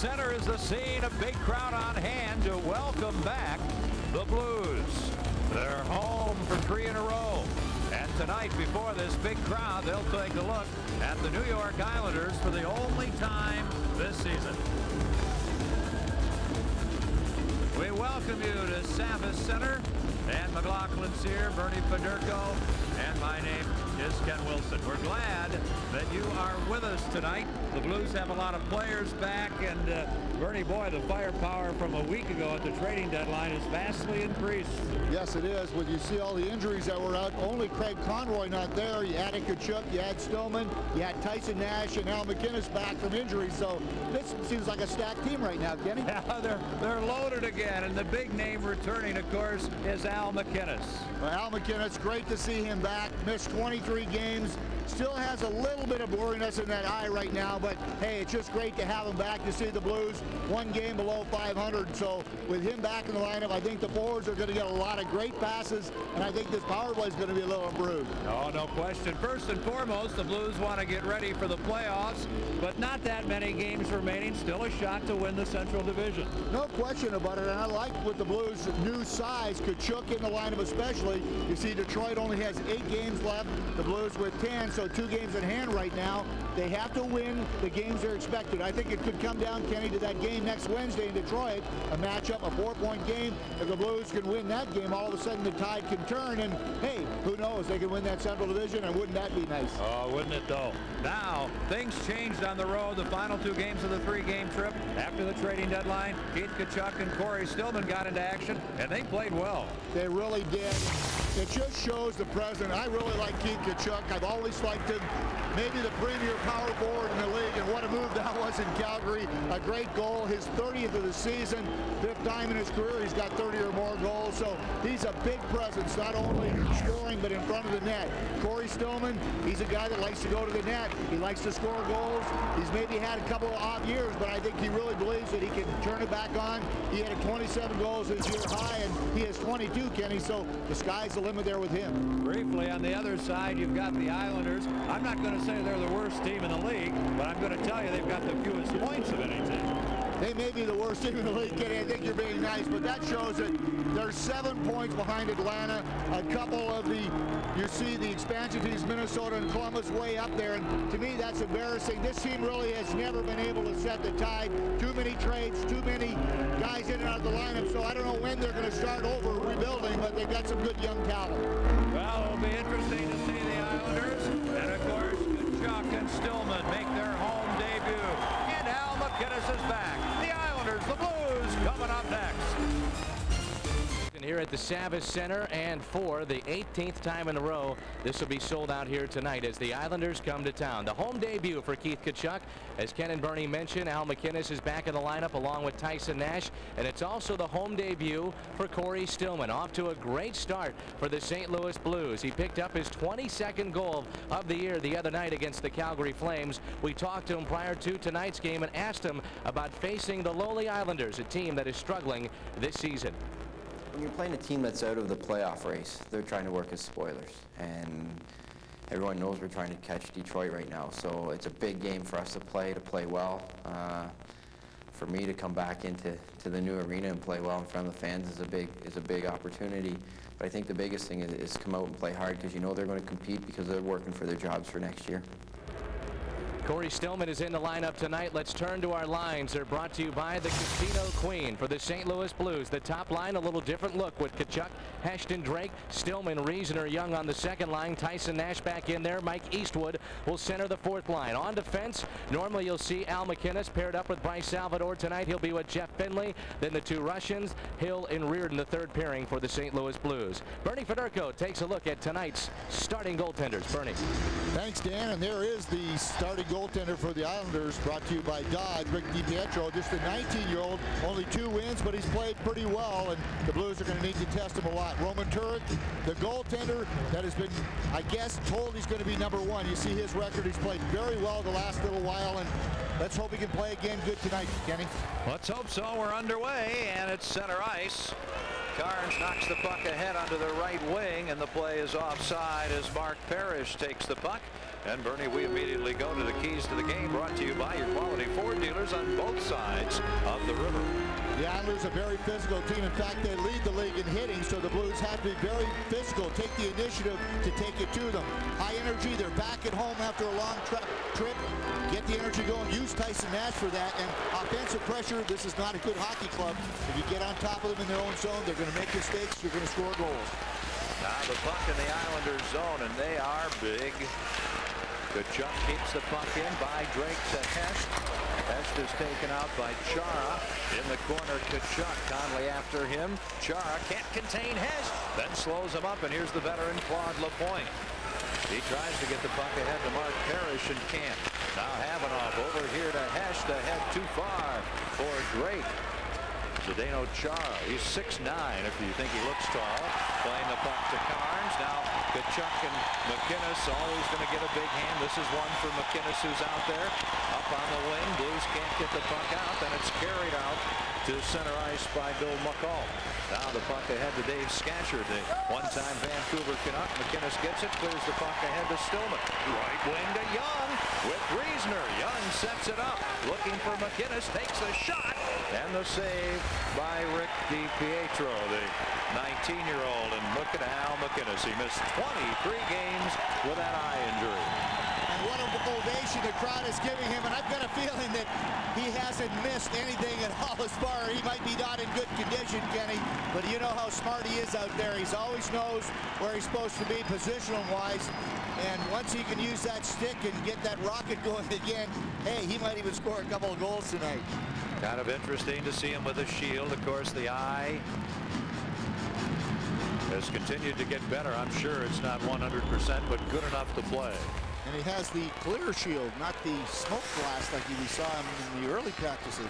Center is the scene, a big crowd on hand to welcome back the Blues. They're home for 3 in a row. And tonight, before this big crowd, they'll take a look at the New York Islanders for the only time this season. We welcome you to Savvis Center. And McLaughlin's here, Bernie Federko, and my name is Ken Wilson. We're glad that you are with us tonight. The Blues have a lot of players back, and Bernie, boy, the firepower from a week ago at the trading deadline is vastly increased. Yes, it is. When you see all the injuries that were out, only Craig Conroy not there. You added Tkachuk, you had Stillman, you had Tyson Nash, and Al MacInnis back from injury. So this seems like a stacked team right now, Kenny. Yeah, they're loaded again, and the big name returning, of course, is Al MacInnis. Well, Al MacInnis, great to see him back. Missed 23 games. Still has a little bit of blurriness in that eye right now, but hey, it's just great to have him back. To see the Blues one game below 500. So with him back in the lineup, I think the forwards are going to get a lot of great passes, and I think this power play is going to be a little improved. Oh, no question. First and foremost, the Blues want to get ready for the playoffs, but not that many games remaining. Still a shot to win the Central Division. No question about it, and I like with the Blues' new size, Tkachuk in the lineup especially. You see Detroit only has 8 games left, the Blues with 10, so 2 games in hand right now. They have to win the games they're expected. I think it could come down, Kenny, to that game next Wednesday in Detroit, a matchup, a 4-point game. If the Blues can win that game, all of a sudden the tide can turn, and hey, who knows, they can win that Central Division, and wouldn't that be nice? Oh, wouldn't it though? Now, things changed on the road. The final 2 games of the 3-game trip after the trading deadline. Keith Tkachuk and Cory Stillman got into action, and they played well. They really did. It just shows the president. I really like Keith Tkachuk. I've always liked him. Maybe the premier power forward in the league, and what a move that was in Calgary. A great goal, his 30th of the season, 5th time in his career he's got 30 or more goals, so he's a big presence, not only scoring but in front of the net. Cory Stillman, he's a guy that likes to go to the net. He likes to score goals. He's maybe had a couple of off years, but I think he really believes that he can turn it back on. He had 27 goals this year high, and he has 22, Kenny, so the sky's the limit there with him. Briefly, on the other side, you've got the Islanders. I'm not going to say they're the worst team in the league, but I'm going to tell you they've got the fewest points of any team. They may be the worst team in the league, Kenny. I think you're being nice, but that shows that they're 7 points behind Atlanta. A couple of you see the expansion teams, Minnesota and Columbus, way up there, and to me that's embarrassing. This team really has never been able to set the tide. Too many trades, too many guys in and out of the lineup, so I don't know when they're going to start over rebuilding, but they've got some good young talent. Well, it'll be interesting to see the Islanders, and of course, Tkachuk and Stillman make their home debut. And Al MacInnis is back. The Islanders, the Blues, coming up next. Here at the Savvis Center, and for the 18th time in a row, this will be sold out here tonight as the Islanders come to town. The home debut for Keith Tkachuk. As Ken and Bernie mentioned, Al MacInnis is back in the lineup along with Tyson Nash, and it's also the home debut for Cory Stillman. Off to a great start for the St. Louis Blues. He picked up his 22nd goal of the year the other night against the Calgary Flames. We talked to him prior to tonight's game and asked him about facing the lowly Islanders, a team that is struggling this season. When you're playing a team that's out of the playoff race, they're trying to work as spoilers, and everyone knows we're trying to catch Detroit right now, so it's a big game for us to play well. For me to come back into the new arena and play well in front of the fans is a big opportunity. But I think the biggest thing is come out and play hard, because you know they're going to compete because they're working for their jobs for next year. Cory Stillman is in the lineup tonight. Let's turn to our lines. They're brought to you by the Casino Queen for the St. Louis Blues. The top line, a little different look with Tkachuk, Hecht, and Drake, Stillman, Reasoner, Young on the second line, Tyson Nash back in there. Mike Eastwood will center the 4th line. On defense, normally you'll see Al MacInnis paired up with Bryce Salvador. Tonight he'll be with Jeff Finley, then the 2 Russians, Hill and Reardon, the 3rd pairing for the St. Louis Blues. Bernie Federko takes a look at tonight's starting goaltenders. Bernie. Thanks, Dan, and there is the starting goaltender for the Islanders, brought to you by Dodge. Rick DiPietro, just a 19-year-old, only 2 wins, but he's played pretty well, and the Blues are going to need to test him a lot. Roman Turek, the goaltender that has been, I guess, told he's going to be #1. You see his record. He's played very well the last little while, and let's hope he can play again good tonight, Kenny. Let's hope so. We're underway, and it's center ice. Carnes knocks the puck ahead onto the right wing, and the play is offside as Mark Parrish takes the puck. And Bernie, we immediately go to the keys to the game, brought to you by your quality Ford dealers on both sides of the river. The Islanders are a very physical team. In fact, they lead the league in hitting, so the Blues have to be very physical, take the initiative to take it to them. High energy, they're back at home after a long trip. Get the energy going, use Tyson Nash for that, and offensive pressure. This is not a good hockey club. If you get on top of them in their own zone, they're going to make mistakes, you're going to score goals. Now the puck in the Islanders zone, and they are big. Kachuk keeps the puck in by Drake to Hecht. Hecht is taken out by Chara. In the corner, Kachuk. Conley after him. Chara can't contain Hecht. Then slows him up, and here's the veteran Claude Lapointe. He tries to get the puck ahead to Mark Parrish and can't. Now Havanoff over here to Hecht. Ahead too far for Drake. Zdeno Chara, he's 6'9" if you think he looks tall. Playing the puck to Carnes. Now Kachuk and McInnes always going to get a big hand. This is one for McInnes, who's out there. Up on the wing. Blues can't get the puck out. Then it's carried out to center ice by Bill McCall. Now the puck ahead to Dave Scatcher, the one-time Vancouver Canuck. McInnes gets it, clears the puck ahead to Stillman. Right wing to Young with Riesner. Young sets it up, looking for McInnes, takes the shot, and the save by Rick DiPietro, the 19-year-old. And look at Al McInnes. He missed 23 games with that eye injury. And what an ovation the crowd is giving him, and I've got a feeling that he hasn't missed anything at all as far. He might be not in good condition, Kenny, but you know how smart he is out there. He always knows where he's supposed to be positional-wise, and once he can use that stick and get that rocket going again, hey, he might even score a couple of goals tonight. Kind of interesting to see him with a shield. Of course, the eye has continued to get better. I'm sure it's not 100%, but good enough to play. And he has the clear shield, not the smoke glass like we saw him in the early practices.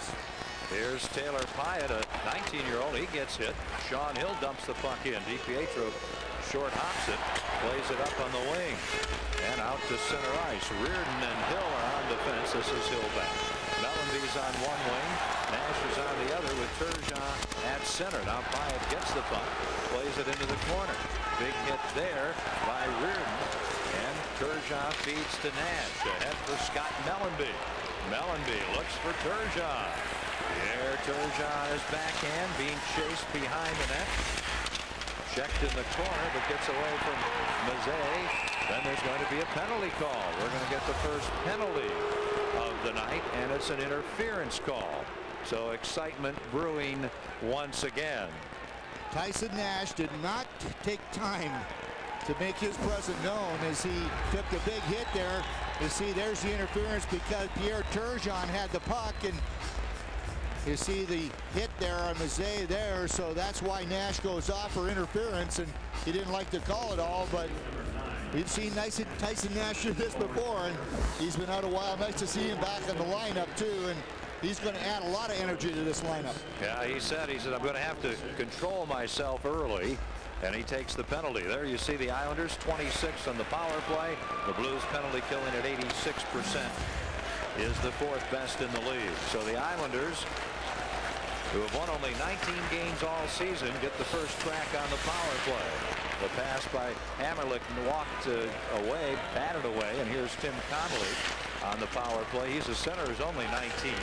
Here's Taylor Pyatt, a 19-year-old. He gets hit. Sean Hill dumps the puck in. DiPietro short hops it, plays it up on the wing, and out to center ice. Reardon and Hill are on defense. This is Hill back. Mellanby's on one wing. Nash is on the other with Turgeon at center. Now Pyatt gets the puck, plays it into the corner. Big hit there by Reardon. And Turgeon feeds to Nash. Ahead for Scott Mellanby. Mellanby looks for Turgeon. Here Turgeon is backhand, being chased behind the net. Checked in the corner, but gets away from Mazet. Then there's going to be a penalty call. We're going to get the first penalty of the night, and it's an interference call. So excitement brewing once again. Tyson Nash did not take time to make his presence known as he took the big hit there. You see, there's the interference because Pierre Turgeon had the puck, and you see the hit there on Mazet there, so that's why Nash goes off for interference, and he didn't like the call at all, but we've seen Tyson Nash do this before, and he's been out a while. Nice to see him back in the lineup too, and he's going to add a lot of energy to this lineup. Yeah, he said I'm going to have to control myself early. And he takes the penalty. There you see the Islanders 26 on the power play. The Blues penalty killing at 86% is the 4th best in the league. So the Islanders, who have won only 19 games all season, get the first crack on the power play. The pass by Hamrlik walked away, batted away, and here's Tim Connolly on the power play. He's a center who's only 19.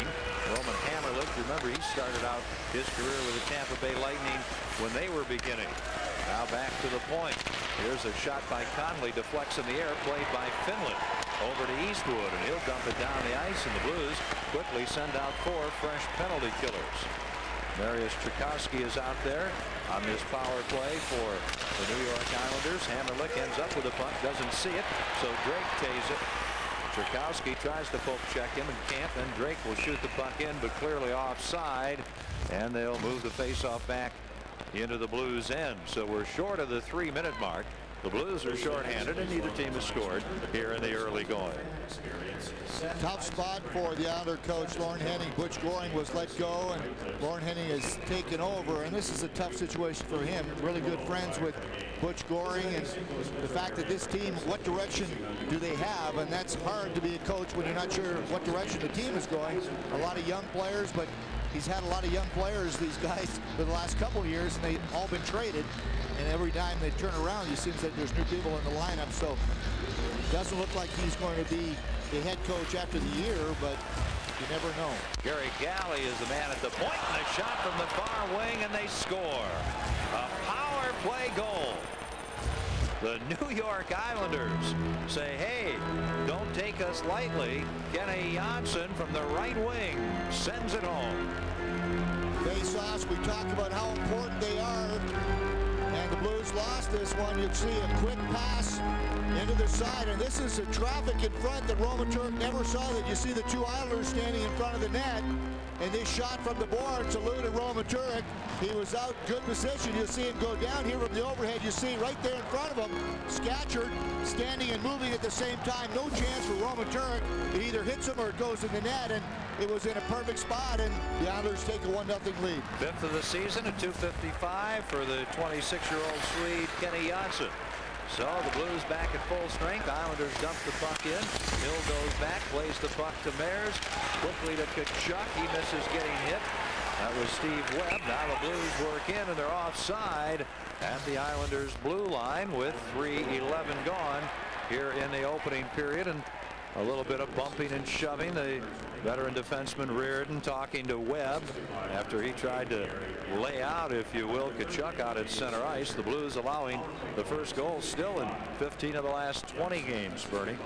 Roman Hamrlik, remember, he started out his career with the Tampa Bay Lightning when they were beginning. Now back to the point. Here's a shot by Conley, deflects in the air, played by Finland. Over to Eastwood, and he'll dump it down the ice, and the Blues quickly send out 4 fresh penalty killers. Mariusz Czerkawski is out there on this power play for the New York Islanders. Hamrlik ends up with the puck, doesn't see it, so Drake tays it. Czerkawski tries to poke check him and can't, and Drake will shoot the puck in, but clearly offside, and they'll move the faceoff back into the Blues end. So we're short of the 3-minute mark. The Blues are shorthanded, and neither team has scored here in the early going. Tough spot for the Islander coach, Lauren Henning. Butch Goring was let go, and Lauren Henning has taken over, and this is a tough situation for him. Really good friends with Butch Goring, and the fact that this team, what direction do they have? And that's hard to be a coach when you're not sure what direction the team is going. A lot of young players, but he's had a lot of young players, these guys, for the last couple of years, and they've all been traded. And every time they turn around, it seems that there's new people in the lineup. So it doesn't look like he's going to be the head coach after the year, but you never know. Gary Galley is the man at the point, and a shot from the far wing, and they score. A power play goal. The New York Islanders say, hey, don't take us lightly. Kenny Jonsson from the right wing sends it home. Face-offs, we talked about how important they are. And the Blues lost this one. You'd see a quick pass into the side, and this is a traffic in front that Roman Turek never saw. That you see the two Islanders standing in front of the net, and this shot from the boards eluded Roman Turek. He was out, good position. You'll see him go down here from the overhead. You see right there in front of him, Scatchard standing and moving at the same time. No chance for Roman Turek. It either hits him or it goes in the net, and it was in a perfect spot, and the Islanders take a 1-0 lead. Fifth of the season at .255 for the 26-year-old Swede, Kenny Jonsson. So the Blues back at full strength. Islanders dump the puck in. Hill goes back, plays the puck to Meyers. Quickly to Tkachuk. He misses getting hit. That was Steve Webb. Now the Blues work in, and they're offside at the Islanders' blue line with 3:11 gone here in the opening period. And a little bit of bumping and shoving. The veteran defenseman Reardon talking to Webb after he tried to lay out, if you will, Tkachuk out at center ice. The Blues allowing the first goal still in 15 of the last 20 games, Bernie.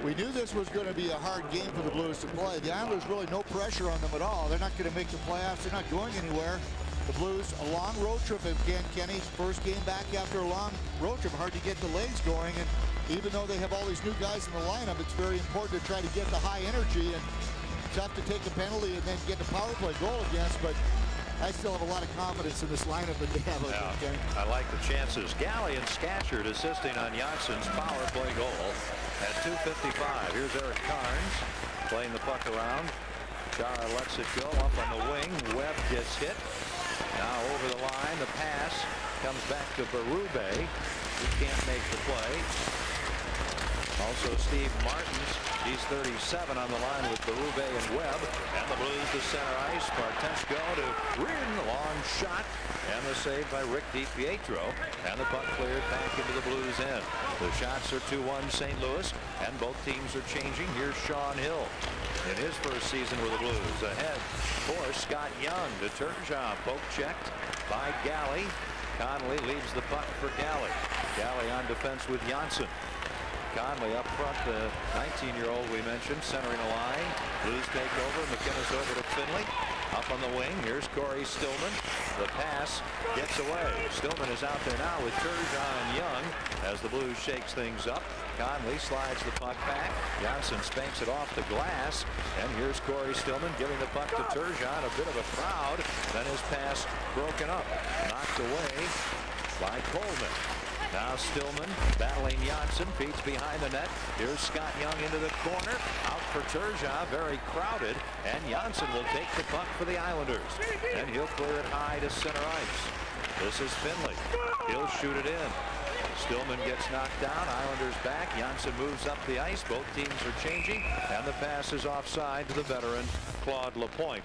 We knew this was going to be a hard game for the Blues to play. The Islanders really no pressure on them at all. They're not going to make the playoffs. They're not going anywhere. The Blues, a long road trip again. Kenny's first game back after a long road trip. Hard to get the legs going. And even though they have all these new guys in the lineup, it's very important to try to get the high energy, and tough to take a penalty and then get the power play goal against. But I still have a lot of confidence in this lineup that they have. Yeah, I like the chances. Galley and Scatchard assisting on Jansson's power play goal at 2:55. Here's Eric Carnes playing the puck around. Chara lets it go up on the wing. Webb gets hit. Now over the line, the pass comes back to Berube. He can't make the play. Also Steve Martins, he's 37 on the line with Berube and Webb. And the Blues to center ice. Spartensko to Reardon, a long shot, and the save by Rick DiPietro. And the puck cleared back into the Blues end. The shots are 2-1 St. Louis, and both teams are changing. Here's Sean Hill in his first season with the Blues. Ahead for Scott Young to Turgeon. Poke checked by Galley. Connolly leaves the puck for Galley. Galley on defense with Jonsson. Conley up front, the 19-year-old we mentioned, centering a line. Blues take over. McInnes over to Finley. Up on the wing, here's Cory Stillman. The pass gets away. Stillman is out there now with Turgeon and Young as the Blues shakes things up. Conley slides the puck back. Jonsson spanks it off the glass. And here's Cory Stillman giving the puck to Turgeon. A bit of a crowd. Then his pass broken up. Knocked away by Coleman. Now Stillman battling Jonsson. Feeds behind the net. Here's Scott Young into the corner. Out for Turgeon. Very crowded. And Jonsson will take the puck for the Islanders. And he'll clear it high to center ice. This is Finley. He'll shoot it in. Stillman gets knocked down. Islanders back. Jonsson moves up the ice. Both teams are changing. And the pass is offside to the veteran Claude Lapointe.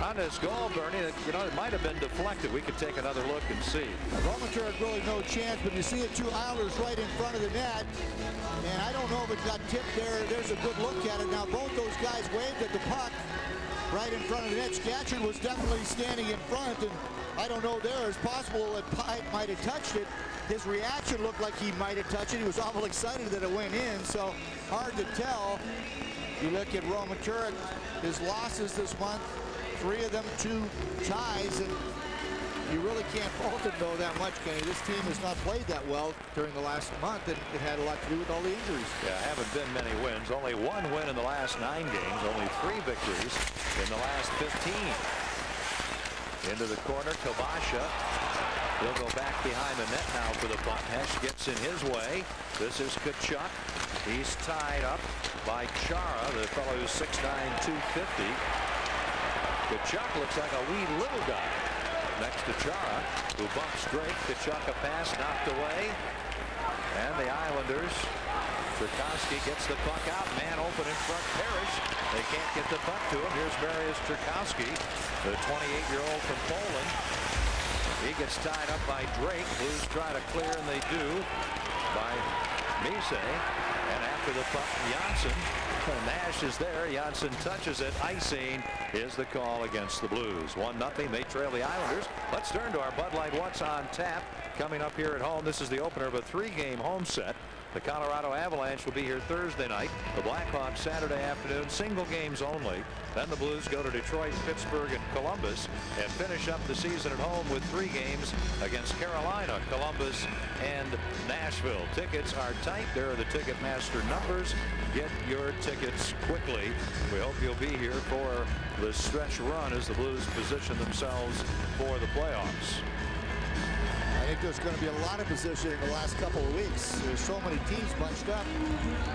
On this goal, Bernie, you know, it might have been deflected. We could take another look and see. Roman Turek really no chance, but you see the two Islanders right in front of the net. And I don't know if it got tipped there. There's a good look at it. Now, both those guys waved at the puck right in front of the net. Scatchard was definitely standing in front, and I don't know there. It's possible that Pike might have touched it. His reaction looked like he might have touched it. He was awful excited that it went in, so hard to tell. You look at Roman Turek, his losses this month, 3 of them 2 ties, and you really can't fault him though that much, Kenny. This team has not played that well during the last month, and it had a lot to do with all the injuries. Yeah, haven't been many wins. Only 1 win in the last 9 games. Only 3 victories in the last 15. Into the corner, Kvasha. He'll go back behind the net now for the puck. Hecht gets in his way. This is Tkachuk. He's tied up by Chara, the fellow who's 6'9", 250. Tkachuk looks like a wee little guy next to Chara, who bumps straight. Tkachuk a pass knocked away. And the Islanders Czerkawski gets the puck out. Man open in front. Parrish. They can't get the puck to him. Here's Mariusz Czerkawski, the 28-year-old from Poland. He gets tied up by Drake. Blues try to clear, and they do, by Mise. And after the puck, Jonsson. Nash is there. Jonsson touches it. Icing is the call against the Blues. 1-0. They trail the Islanders. Let's turn to our Bud Light What's on Tap. Coming up here at home, this is the opener of a 3-game home set. The Colorado Avalanche will be here Thursday night. The Blackhawks Saturday afternoon, single games only. Then the Blues go to Detroit, Pittsburgh, and Columbus and finish up the season at home with 3 games against Carolina, Columbus, and Nashville. Tickets are tight. There are the Ticketmaster numbers. Get your tickets quickly. We hope you'll be here for the stretch run as the Blues position themselves for the playoffs. I think there's going to be a lot of position in the last couple of weeks. There's so many teams bunched up.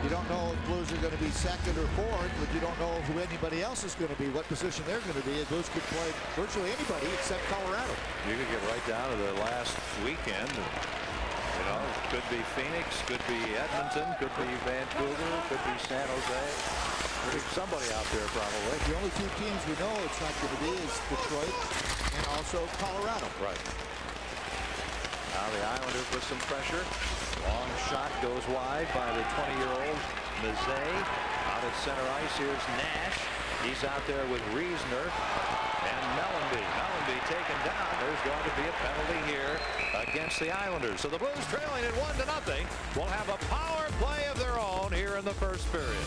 You don't know if Blues are going to be second or fourth, but you don't know who anybody else is going to be, what position they're going to be. The Blues could play virtually anybody except Colorado. You could get right down to the last weekend. You know, could be Phoenix, could be Edmonton, could be Vancouver, could be San Jose. There's somebody out there probably. The only 2 teams we know it's not going to be is Detroit and also Colorado. Right. Now the Islanders with some pressure. Long shot goes wide by the 20-year-old Mise. Out at center ice, here's Nash. He's out there with Reisner and Mellanby. Mellanby taken down. There's going to be a penalty here against the Islanders. So the Blues trailing at 1-0 will have a power play of their own here in the first period.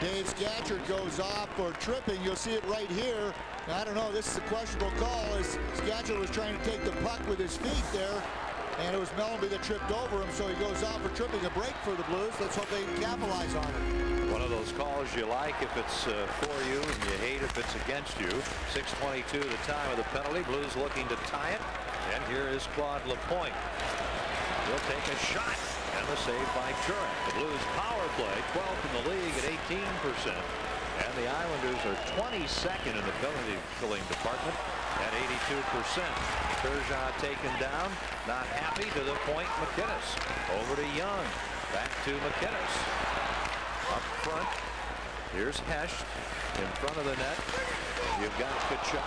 Dave Scatchard goes off for tripping. You'll see it right here. Now, I don't know. This is a questionable call as Scatchard was trying to take the puck with his feet there. And it was Mellanby that tripped over him. So he goes off for tripping. A break for the Blues. Let's hope they capitalize on it. One of those calls you like if it's for you and you hate if it's against you. 6:22 the time of the penalty. Blues looking to tie it. And here is Claude Lapointe. He'll take a shot. And the save by Turek. The Blues power play, 12th in the league at 18%. And the Islanders are 22nd in the penalty killing department at 82%. Turgeon taken down. Not happy. To the point, McInnes. Over to Young. Back to McInnes. Up front. Here's Hecht in front of the net. You've got Tkachuk.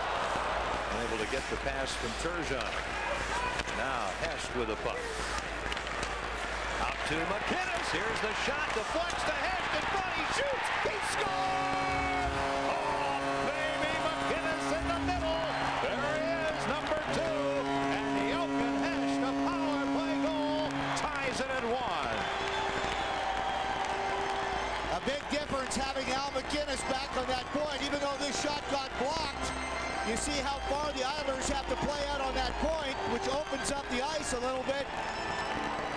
Unable to get the pass from Turgeon. Now Hecht with the puck. Out to McInnes. Here's the shot. Deflects to Hecht in front. He shoots. He scores! Oh, baby. McInnes in the middle. There he is, number 2. And Jochen Hecht, a power play goal, ties it at 1. A big difference having Al McInnes back on that point. Even though this shot got blocked, you see how far the Islanders have to play out on that point, which opens up the ice a little bit.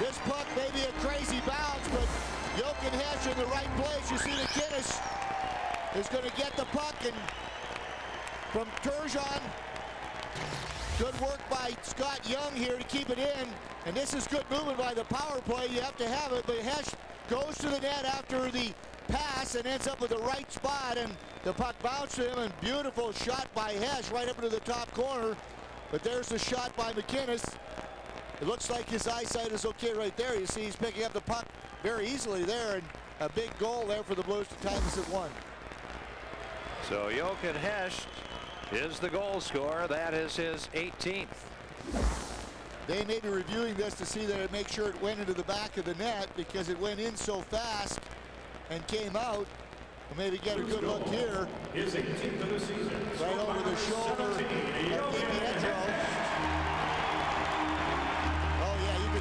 This puck may be a crazy bounce, but Jochen Hecht in the right place. You see McInnes is going to get the puck, and from Turgeon, good work by Scott Young here to keep it in. And this is good movement by the power play. You have to have it, but Hecht goes to the net after the pass and ends up with the right spot, and the puck bounced to him, and beautiful shot by Hecht right up into the top corner. But there's the shot by McInnes. It looks like his eyesight is okay right there. You see he's picking up the puck very easily there, and a big goal there for the Blues to tie this at 1. So Jochen Hecht is the goal scorer. That is his 18th. They may be reviewing this to see that it make sure it went into the back of the net, because it went in so fast and came out. We'll maybe get a good look here. His 18th of the season. Right over the shoulder of DiPietro.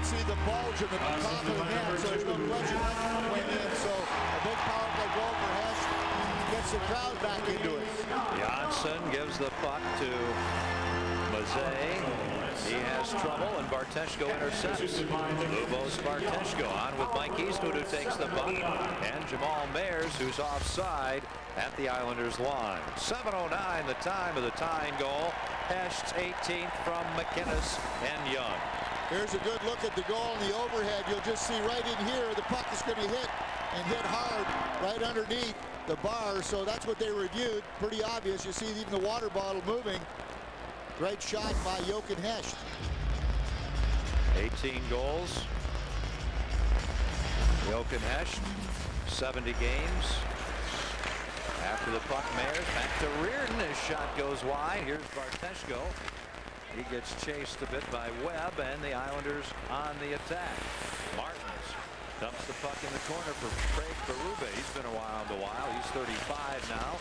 See the bulge in the top of the net, so there's no question that went in. So a big power play goal for Hecht gets the crowd back into it. Jonsson gives the puck to Mise. He has trouble, and Barteshko intercepts. Lubos Barteshko on with Mike Eastwood, who takes the puck, and Jamal Mayers, who's offside at the Islanders line. 7:09 the time of the tying goal. Hecht's 18th from McInnes and Young. Here's a good look at the goal in the overhead. You'll just see right in here, the puck is going to hit and hit hard right underneath the bar. So that's what they reviewed. Pretty obvious. You see even the water bottle moving. Great shot by Jochen Hecht. 18 goals. Jochen Hecht, 70 games. After the puck, Mayers back to Reardon. His shot goes wide. Here's Barteshko. He gets chased a bit by Webb, and the Islanders on the attack. Martins dumps the puck in the corner for Craig Berube. He's been around a while. He's 35 now.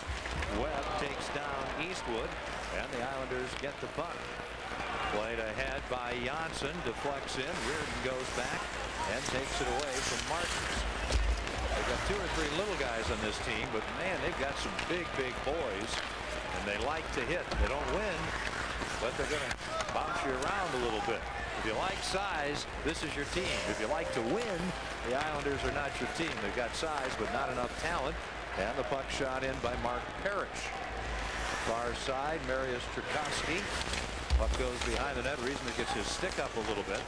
Webb takes down Eastwood, and the Islanders get the puck. Played ahead by Jonsson, deflects in. Reardon goes back and takes it away from Martins. They've got 2 or 3 little guys on this team, but man, they've got some big boys, and they like to hit. They don't win, but they're going to bounce you around a little bit. If you like size, this is your team. If you like to win, the Islanders are not your team. They've got size, but not enough talent. And the puck shot in by Mark Parrish. Far side, Mariusz Czerkawski. Puck goes behind the net. Reason gets his stick up a little bit.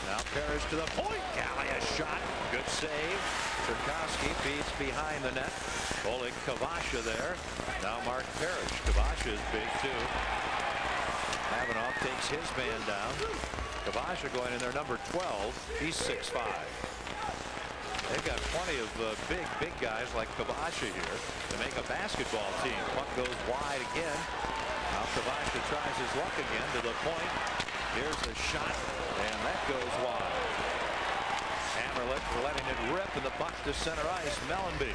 Now Parrish to the point. Galley a shot. Good save. Czerkawski beats behind the net. Oleg Kvasha there. Now Mark Parrish. Kvasha is big too. Havanoff takes his man down. Kvasha going in there, number 12. He's 6'5". They've got plenty of big guys like Kvasha here to make a basketball team. Puck goes wide again. Now Kvasha tries his luck again to the point. Here's the shot, and that goes wide. Hamrlik letting it rip, and the puck to center ice. Mellanby.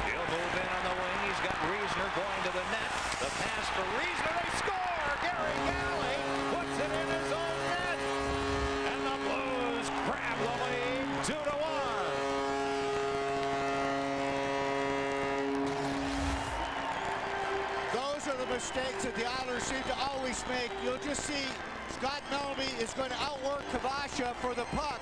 He'll move in on the wing. He's got Reisner going to the net. The pass for Reisner. They score! Gary Galley puts it in his own net. And the Blues grab the lead 2-1. Those are the mistakes that the Islanders seem to always make. You'll just see Scott Mellanby is going to outwork Kvasha for the puck.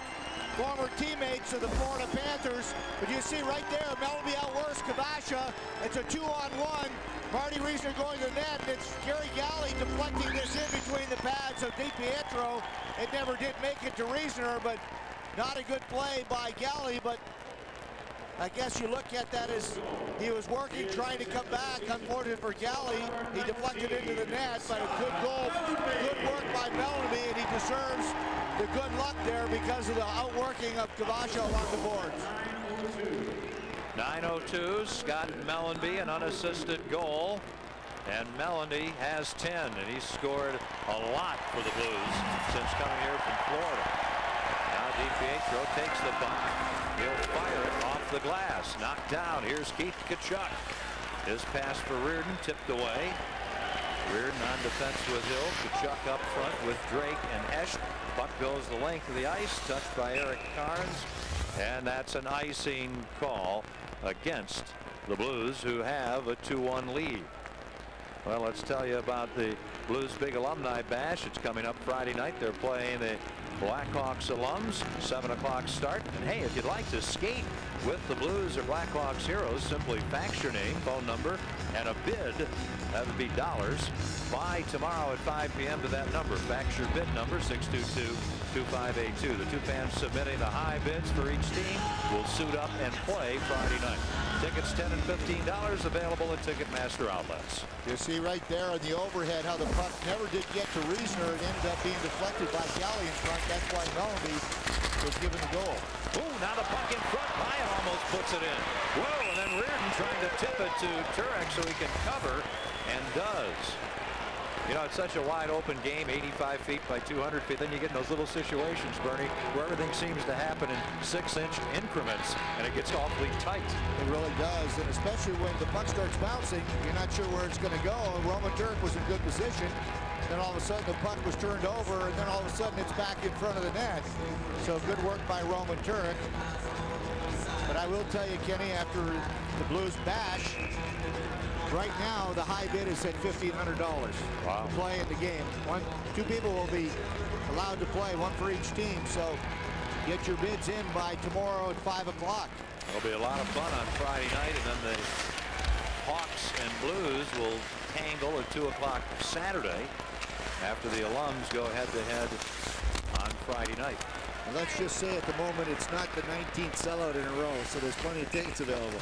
Former teammates of the Florida Panthers. But you see right there, Mellanby outworks Kvasha. It's a 2-on-1. Marty Reisner going to the net, and it's Gary Galley deflecting this in between the pads of DiPietro. It never did make it to Reisner, but not a good play by Galley. But I guess you look at that as he was working, trying to come back. Unfortunate for Galley. He deflected into the net, but a good goal, good work by Mellanby, and he deserves the good luck there because of the outworking of Kvasha along the boards. 9:02, Scott Mellanby, an unassisted goal. And Mellanby has 10, and he's scored a lot for the Blues since coming here from Florida. Now DiPietro takes the puck. He'll fire it off the glass. Knocked down. Here's Keith Tkachuk. His pass for Reardon, tipped away. Reardon on defense with Hill. Tkachuk up front with Drake and Hecht. Puck goes the length of the ice, touched by Eric Carnes. And that's an icing call against the Blues, who have a 2-1 lead. Well, let's tell you about the Blues Big Alumni Bash. It's coming up Friday night. They're playing the Blackhawks alums, 7 o'clock start. And hey, if you'd like to skate with the Blues or Blackhawks heroes, simply fax your name, phone number, and a bid. That would be dollars. By tomorrow at 5 p.m. to that number. Fax your bid number, 622-2582. The 2 fans submitting the high bids for each team will suit up and play Friday night. Tickets $10 and $15 available at Ticketmaster outlets. You see right there on the overhead how the puck never did get to Reisner. It ended up being deflected by Galley in front. That's why Mellanby was given the goal. Ooh, now the puck in front. Ryan almost puts it in. Whoa, and then Reardon trying to tip it to Turek so he can cover, and does. You know, it's such a wide open game, 85 feet by 200 feet. Then you get in those little situations, Bernie, where everything seems to happen in 6-inch increments, and it gets awfully tight. It really does, and especially when the puck starts bouncing, you're not sure where it's going to go. Roman Turek was in good position. Then all of a sudden the puck was turned over, and then all of a sudden it's back in front of the net. So good work by Roman Turek. But I will tell you, Kenny, after the Blues bash, right now the high bid is at $1,500 to play in the game. Two people will be allowed to play, one for each team. So get your bids in by tomorrow at 5 o'clock. It'll be a lot of fun on Friday night, and then the Hawks and Blues will tangle at 2 o'clock Saturday after the alums go head-to-head on Friday night. And let's just say at the moment it's not the 19th sellout in a row, so there's plenty of tickets available.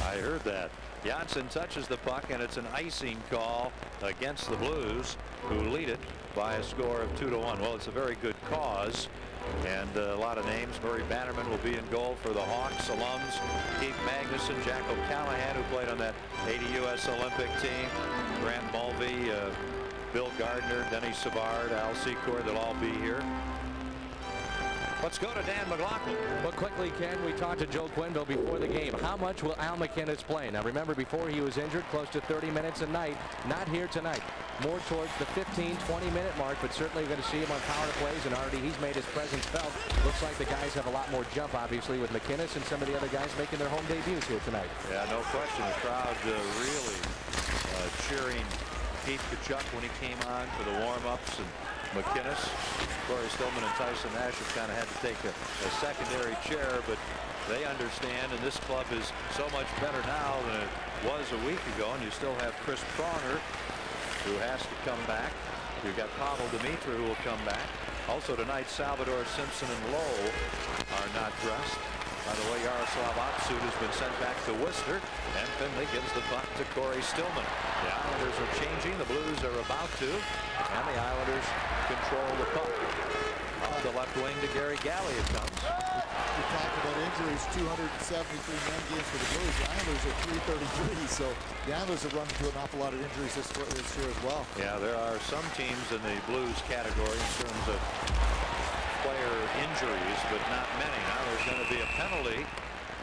I heard that. Jonsson touches the puck, and it's an icing call against the Blues, who lead it by a score of 2-1. Well, it's a very good cause, And a lot of names. Murray Bannerman will be in goal for the Hawks alums. Keith Magnuson, Jack O'Callahan, who played on that 80 U.S. Olympic team. Grant Mulvey, Bill Gardner, Denny Savard, Al Secor, they'll all be here. Let's go to Dan McLaughlin. But quickly, Ken, we talked to Joe Quenneville before the game. How much will Al MacInnis play? Now, remember, before he was injured, close to 30 minutes a night. Not here tonight. More towards the 15, 20-minute mark, but certainly you're going to see him on power plays, and already he's made his presence felt. Looks like the guys have a lot more jump, obviously, with MacInnis and some of the other guys making their home debuts here tonight. Yeah, no question. The crowd really cheering Keith Tkachuk when he came on for the warm-ups, and MacInnis, Cory Stillman, and Tyson Nash have kind of had to take a secondary chair, but they understand, and this club is so much better now than it was a week ago, and you still have Chris Pronger, who has to come back. You've got Pavel Demitra, who will come back. Also tonight, Salvador Simpson and Lowe are not dressed. By the way, Yaroslav Otsud has been sent back to Worcester, and Finley gives the puck to Cory Stillman. The Islanders are changing. The Blues are about to, and the Islanders control the puck. Off the left wing to Gary Galley it comes. We talked about injuries, 273 man games for the Blues. The Islanders are 333, so the Islanders have run into an awful lot of injuries this year as well. Yeah, there are some teams in the Blues category in terms of player injuries, but not many. Now there's going to be a penalty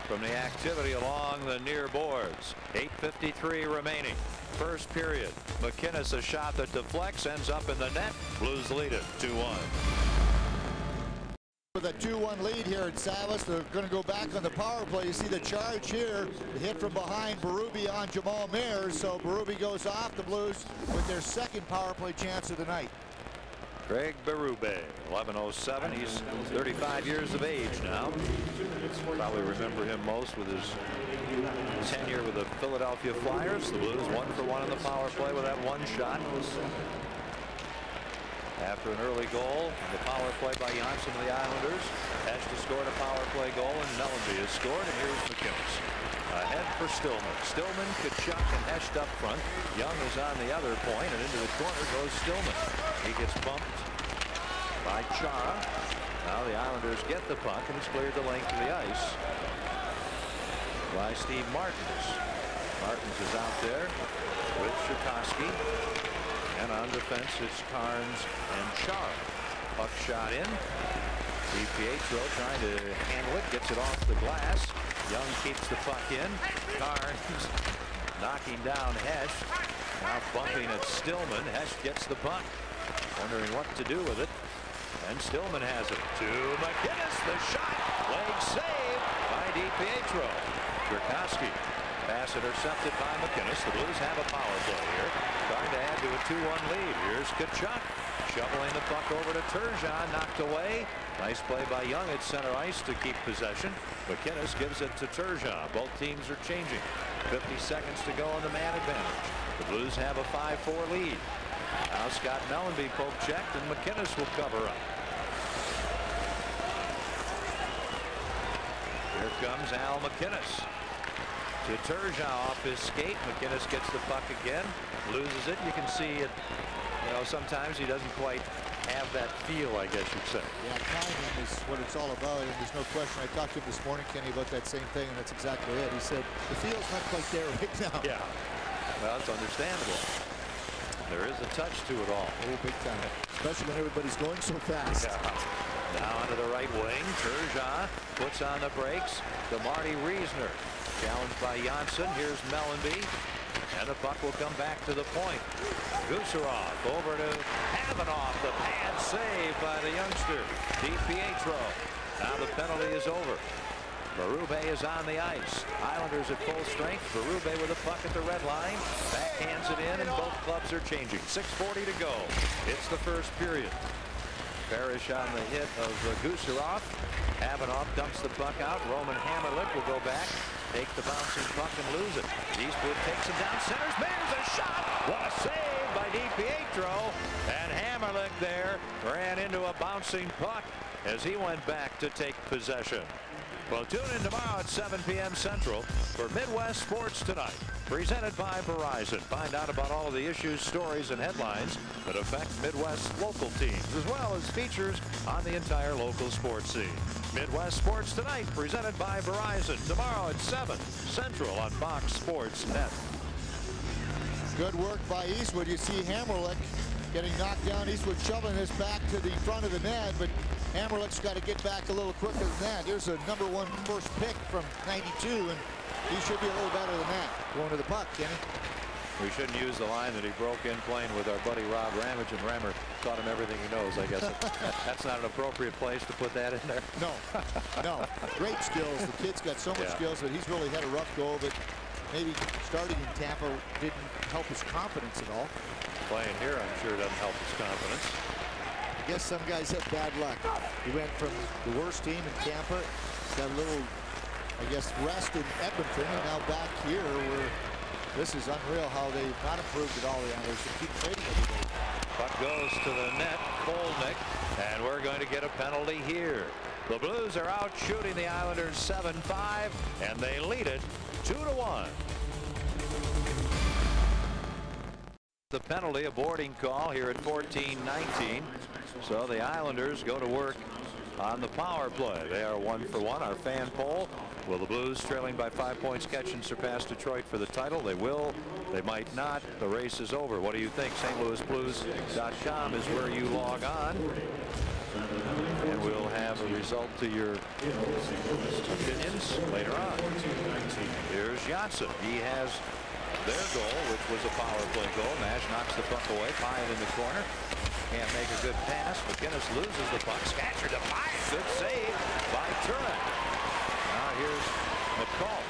from the activity along the near boards. 8:53 remaining. First period. MacInnis, a shot that deflects, ends up in the net. Blues lead it 2-1. With a 2-1 lead here at Salas, they're going to go back on the power play. You see the charge here, the hit from behind Berube on Jamal Mayers. So Berube goes off. The Blues with their second power play chance of the night. Craig Berube, 11:07. He's 35 years of age now. Probably remember him most with his tenure with the Philadelphia Flyers. The Blues 1-for-1 in the power play with that one shot. After an early goal, the power play by Jonsson of the Islanders. Hecht has scored a power play goal, and Mellanby has scored, and here's MacInnis. Ahead for Stillman. Stillman, Tkachuk, and Hecht up front. Young is on the other point, and into the corner goes Stillman. He gets bumped by Chara. Now the Islanders get the puck, and it's cleared the length of the ice by Steve Martins. Martins is out there with Czerkawski. And on defense, it's Carnes and Chara. Puck shot in. DiPietro trying to handle it, gets it off the glass. Young keeps the puck in. Carnes knocking down Hecht. Now bumping at Stillman. Hecht gets the puck, wondering what to do with it. And Stillman has it to MacInnis. The shot, leg save by DiPietro. Czerkawski. Pass intercepted by MacInnis. The Blues have a power play here, trying to add to a 2-1 lead. Here's Tkachuk shoveling the puck over to Turgeon, knocked away. Nice play by Young at center ice to keep possession. MacInnis gives it to Turgeon. Both teams are changing. 50 seconds to go on the man advantage. The Blues have a 5-4 lead. Now Scott Mellanby poke checked, and MacInnis will cover up. Here comes Al MacInnis. To Turgeon off his skate. MacInnis gets the puck again, loses it. You can see it, you know, sometimes he doesn't quite have that feel, I guess you'd say. Yeah, timing is what it's all about, and there's no question. I talked to him this morning, Kenny, about that same thing, and that's exactly it. He said the feel's not quite there right now. Yeah, well, it's understandable. There is a touch to it all. Oh, big time, especially when everybody's going so fast. Yeah. Now onto the right wing. Turgeon puts on the brakes to Marty Reisner. Challenged by Jonsson. Here's Mellanby. And the puck will come back to the point. Gusarov over to Havanoff. The pad save by the youngster, DiPietro. Now the penalty is over. Berube is on the ice. Islanders at full strength. Berube with a puck at the red line. Backhands it in, and both clubs are changing. 6:40 to go. It's the first period. Parrish on the hit of Gusarov. Havanoff dumps the puck out. Roman Hamrlik will go back, take the bouncing puck, and lose it. Eastwood takes him down, centers, Mayers a shot. What a save by DiPietro. And Hamrlik there ran into a bouncing puck as he went back to take possession. Well, tune in tomorrow at 7 p.m. Central for Midwest Sports Tonight, presented by Verizon. Find out about all of the issues, stories, and headlines that affect Midwest local teams, as well as features on the entire local sports scene. Midwest Sports Tonight, presented by Verizon, tomorrow at 7 Central on Fox Sports Net. Good work by Eastwood. You see Hamrlik getting knocked down. Eastwood shoveling this back to the front of the net, but Hamrlik's got to get back a little quicker than that. Here's a #1 first pick from '92, and he should be a little better than that. Going to the puck, Kenny. We shouldn't use the line that he broke in playing with our buddy Rob Ramage, and Rammer taught him everything he knows. I guess that's not an appropriate place to put that in there. No, no. Great skills. The kid's got so much skills, but he's really had a rough go of it. Maybe starting in Tampa didn't help his confidence at all. Playing here, I'm sure, doesn't help his confidence. I guess some guys have bad luck. He went from the worst team in Tampa, got a little, I guess, rest in Edmonton, and now back here where this is unreal how they've not improved at all. The Islanders keep trading every day. Puck goes to the net, Kolnick, and we're going to get a penalty here. The Blues are out shooting the Islanders 7-5, and they lead it 2-1. The penalty, a boarding call here at 14:19. So the Islanders go to work on the power play. They are 1 for 1. Our fan poll: will the Blues, trailing by 5 points, catch and surpass Detroit for the title? They will. They might not. The race is over. What do you think? StLouisBlues.com is where you log on, and we'll have a result to your opinions later on. Here's Jonsson. He has their goal, which was a power play goal. Nash knocks the puck away. Pyatt in the corner. Can't make a good pass. McInnes loses the puck. Scatcher to Pyatt. Good save by Turek. Now here's McCall.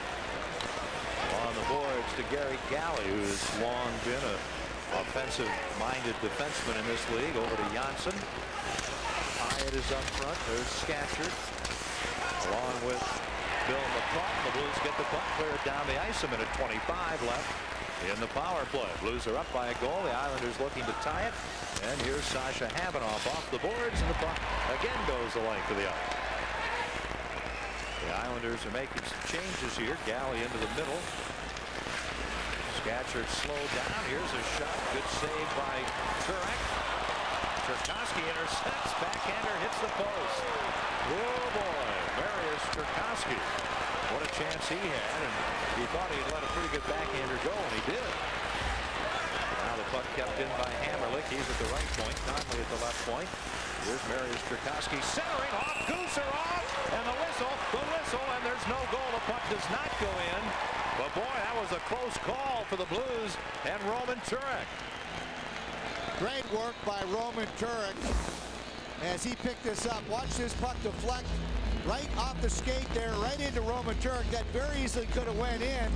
On the boards to Gary Galley, who's long been an offensive-minded defenseman in this league. Over to Jonsson. Pyatt is up front. There's Scatcher, along with Bill McCall. The Blues get the puck cleared down the ice. A minute 25 left in the power play. Blues are up by a goal. The Islanders looking to tie it. And here's Sasha Habanoff off the boards, and the puck again goes the length of the ice. The Islanders are making some changes here. Galley into the middle. Scatcher slowed down. Here's a shot. Good save by Turek. Czerkawski intercepts. Backhander hits the post. Oh boy, Mariusz Czerkawski. What a chance he had, and he thought he'd let a pretty good backhander go, and he did. Now the puck kept in by Hamrlik. He's at the right point. Conley at the left point. Here's Mariusz Czerkawski centering off. Kucherov, and the whistle, and there's no goal. The puck does not go in. But boy, that was a close call for the Blues and Roman Turek. Great work by Roman Turek as he picked this up. Watch this puck deflect right off the skate there, right into Roman Turek. That very easily could have went in.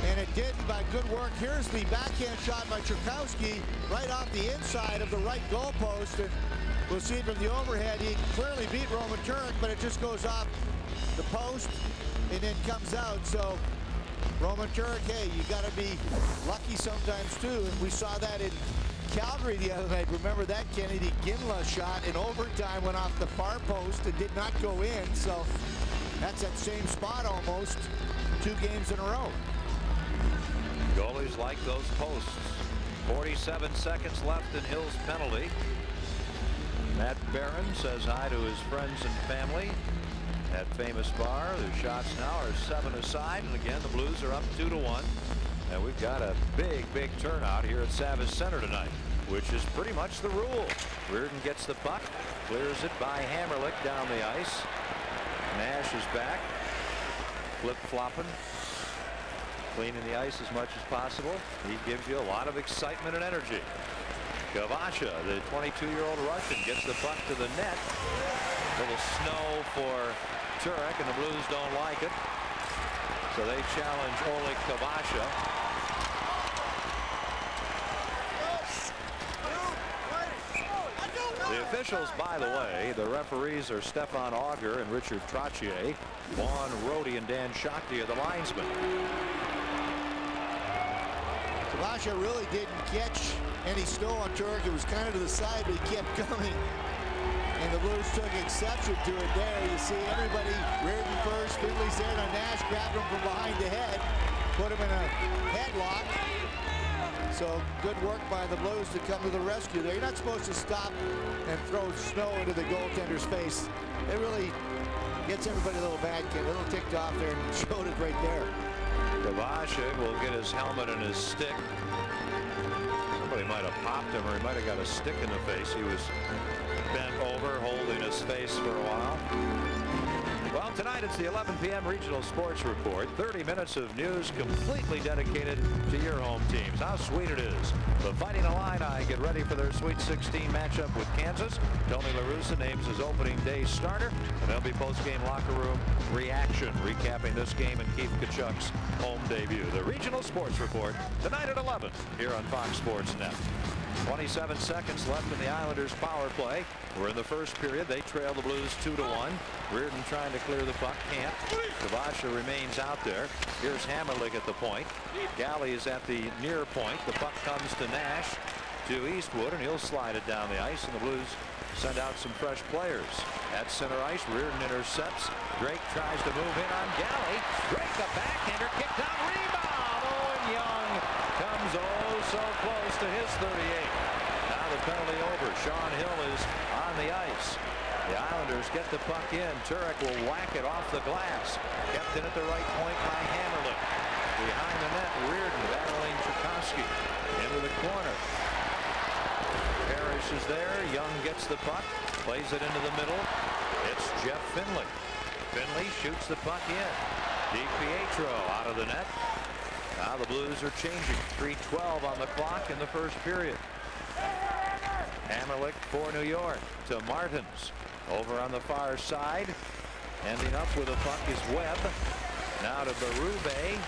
And it did by good work. Here's the backhand shot by Czerkawski right off the inside of the right goalpost. And we'll see from the overhead, he clearly beat Roman Turek, but it just goes off the post and then comes out. So Roman Turek, hey, you got to be lucky sometimes too. And we saw that in Calgary the other night. Remember that, Kenny? The Ginla shot in overtime went off the far post and did not go in. So that's that same spot almost 2 games in a row. Goalies like those posts. 47 seconds left in Hill's penalty. Matt Barron says hi to his friends and family at Famous Bar. The shots now are 7 aside, and again the Blues are up 2-1. And we've got a big turnout here at Savage Center tonight, which is pretty much the rule. Reardon gets the puck, clears it by Hamrlik down the ice. Nash is back, flip-flopping, cleaning the ice as much as possible. He gives you a lot of excitement and energy. Kvasha, the 22-year-old Russian, gets the puck to the net. A little snow for Turek, and the Blues don't like it. So they challenge Oleg Kvasha. The officials, by the way, the referees are Stefan Auger and Richard Trottier. Vaughn Rohde and Dan Shakti are the linesmen. Kvasha really didn't catch any snow on Turek. It was kind of to the side, but he kept coming. And the Blues took exception to it there. You see everybody, Reardon first, Finley's there, and Nash grabbed him from behind the head, put him in a headlock. So good work by the Blues to come to the rescue there. You're not supposed to stop and throw snow into the goaltender's face. It really gets everybody a little bad kid, a little ticked off there, and showed it right there. Kvasha will get his helmet and his stick. Somebody might have popped him, or he might have got a stick in the face. He was bent over, holding his face for a while. Well, tonight it's the 11 p.m. Regional Sports Report. 30 minutes of news completely dedicated to your home teams. How sweet it is. The Fighting Illini get ready for their Sweet 16 matchup with Kansas. Tony La Russa names his opening day starter, and there'll be post-game locker room reaction, recapping this game and Keith Tkachuk's home debut. The Regional Sports Report tonight at 11 here on Fox Sports Net. 27 seconds left in the Islanders' power play. We're in the first period. They trail the Blues 2-1. Reardon trying to clear the puck. Can't. Kvasha remains out there. Here's Hamrlik at the point. Galley is at the near point. The puck comes to Nash, to Eastwood, and he'll slide it down the ice, and the Blues send out some fresh players. At center ice, Reardon intercepts. Drake tries to move in on Galley. Drake, a backhander, kicked out, rebound. Owen Young comes so close to his 38. Now the penalty over. Sean Hill is on the ice. The Islanders get the puck in. Turek will whack it off the glass. Kept in at the right point by Hamrlik. Behind the net, Reardon battling Czerkawski into the corner. Parrish is there. Young gets the puck, plays it into the middle. It's Jeff Finley. Finley shoots the puck in. DiPietro out of the net. Now the Blues are changing. 3:12 on the clock in the first period. Hamrlik for New York to Martins. Over on the far side. Ending up with a puck is Webb. Now to Berube.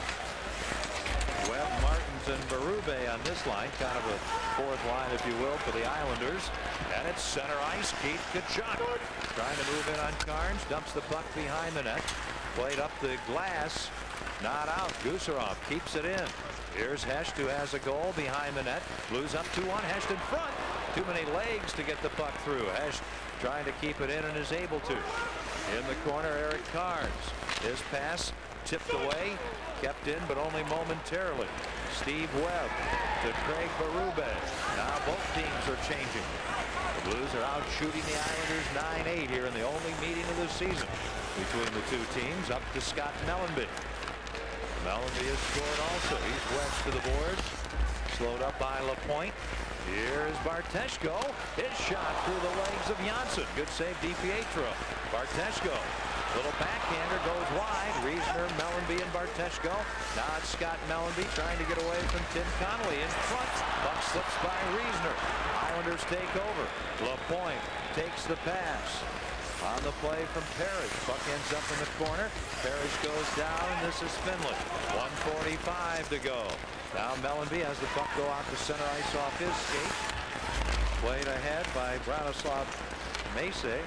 Webb, Martins, and Berube on this line. Kind of a fourth line, if you will, for the Islanders. And it's center ice. Keith Tkachuk trying to move in on Carnes. Dumps the puck behind the net. Played up the glass. Not out. Gusarov keeps it in. Here's Hecht, who has a goal behind the net. Blues up 2-1. Hecht in front. Too many legs to get the puck through. Hecht trying to keep it in and is able to. In the corner, Eric Carnes. His pass tipped away. Kept in, but only momentarily. Steve Webb to Craig Berube. Now both teams are changing. The Blues are out shooting the Islanders 9-8 here in the only meeting of the season between the two teams. Up to Scott Mellanby. Mellanby has scored also. He's wedged to the boards. Slowed up by Lapointe. Here's Barteshko. His shot through the legs of Jonsson. Good save, DiPietro. Barteshko. Little backhander goes wide. Reisner, Mellanby, and Barteshko. Now it's Scott Mellanby trying to get away from Tim Connolly in front. Puck slips by Reisner. Islanders take over. Lapointe takes the pass. On the play from Parrish. Puck ends up in the corner. Parrish goes down. This is Finley. 1:45 to go. Now Mellanby has the puck go out to center ice off his skate. Played ahead by Branislav Mace.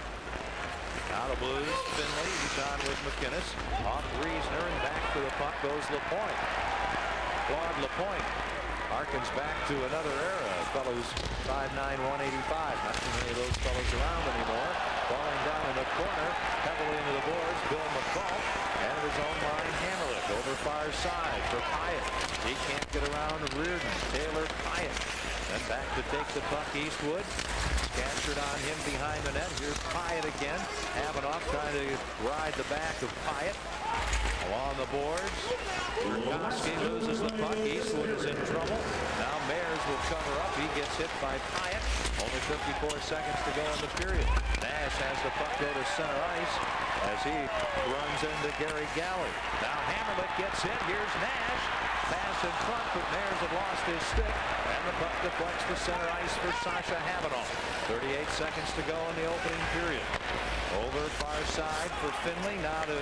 Now the Blues. Finley. He's on with McInnes. Off Reisner, and back to the puck goes Lapointe. Claude Lapointe harkens back to another era. Fellows 5'9", 185. Not too many of those fellows around anymore. Falling down in the corner, heavily into the boards, Bill McCall, and his own line, Hamrlik, over far side for Pyatt. He can't get around Reardon. Taylor Pyatt. Then back to take the puck, Eastwood. Captured on him behind the net. Here's Pyatt again. Havenoff trying to ride the back of Pyatt. Along the boards. Czerkawski loses the puck. Eastwood is in trouble. Now Mayers will cover up. He gets hit by Pyatt. Only 54 seconds to go in the period. Nash has the puck go to center ice as he runs into Gary Galley. Now Hamrlik gets hit. Here's Nash. Pass in front, but Mayers had lost his stick. And the puck deflects to center ice for Sasha Havenoff. 38 seconds to go in the opening period. Over far side for Finley. Now to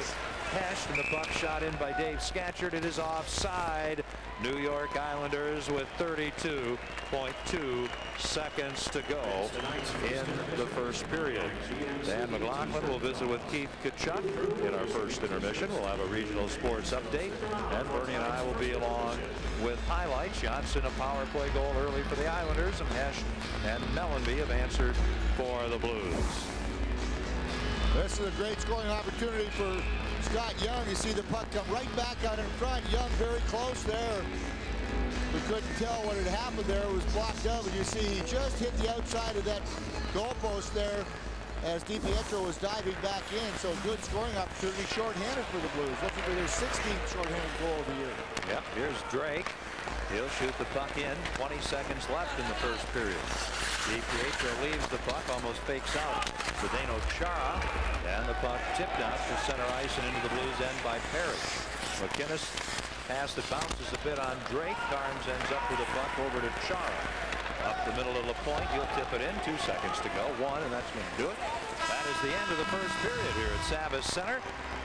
Hecht, and the puck shot in by Dave Scatchard. It is offside. New York Islanders with 32.2 seconds to go in the first period. Dan McLaughlin will visit with Keith Tkachuk in our first intermission. We'll have a regional sports update, and Bernie and I will be along with highlights. Jonsson a power play goal early for the Islanders, and Hecht and Mellanby have answered for the Blues. This is a great scoring opportunity for Scott Young. You see the puck come right back out in front. Young very close there. We couldn't tell what had happened there. It was blocked out, but you see he just hit the outside of that goalpost there as DiPietro was diving back in. So good scoring opportunity, shorthanded for the Blues. Looking for their 16th shorthanded goal of the year. Yep, here's Drake. He'll shoot the puck in. 20 seconds left in the first period. DiPietro leaves the puck, almost fakes out Zdeno Chara, and the puck tipped out to center ice and into the Blues end by Perry. McInnes pass that bounces a bit on Drake. Carnes ends up with the puck over to Chara. Up the middle of Lapointe, he'll tip it in. 2 seconds to go. 1, and that's going to do it. That is the end of the first period here at Savas Center.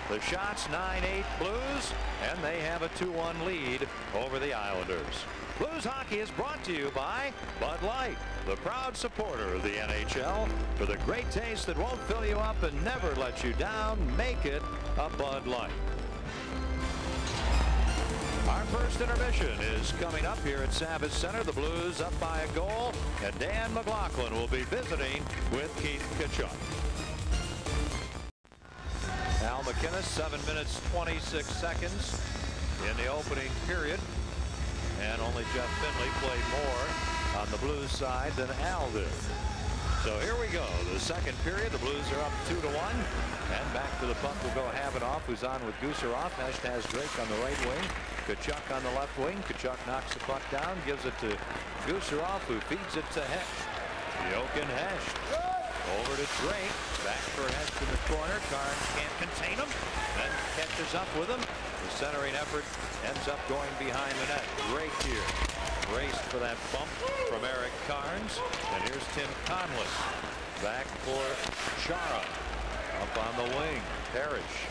The shots 9-8 Blues, and they have a 2-1 lead over the Islanders. Blues hockey is brought to you by Bud Light, the proud supporter of the NHL. For the great taste that won't fill you up and never let you down, make it a Bud Light. Our first intermission is coming up here at Savas Center. The Blues up by a goal, and Dan McLaughlin will be visiting with Keith Tkachuk. Al MacInnis, 7 minutes 26 seconds in the opening period, and only Jeff Finley played more on the Blues side than Al did. So here we go, the second period. The Blues are up 2-1, and back to the puck will go Havanoff, who's on with Gusarov. Hecht has Drake on the right wing, Tkachuk on the left wing. Tkachuk knocks the puck down, gives it to Gusarov, who feeds it to Hecht. Jochen Hecht over to Drake, back for Hecht in the corner. Carnes can't contain him, then catches up with him. The centering effort ends up going behind the net. Drake here raced for that bump from Eric Carnes, and here's Tim Conley back for Chara. Up on the wing, Parrish.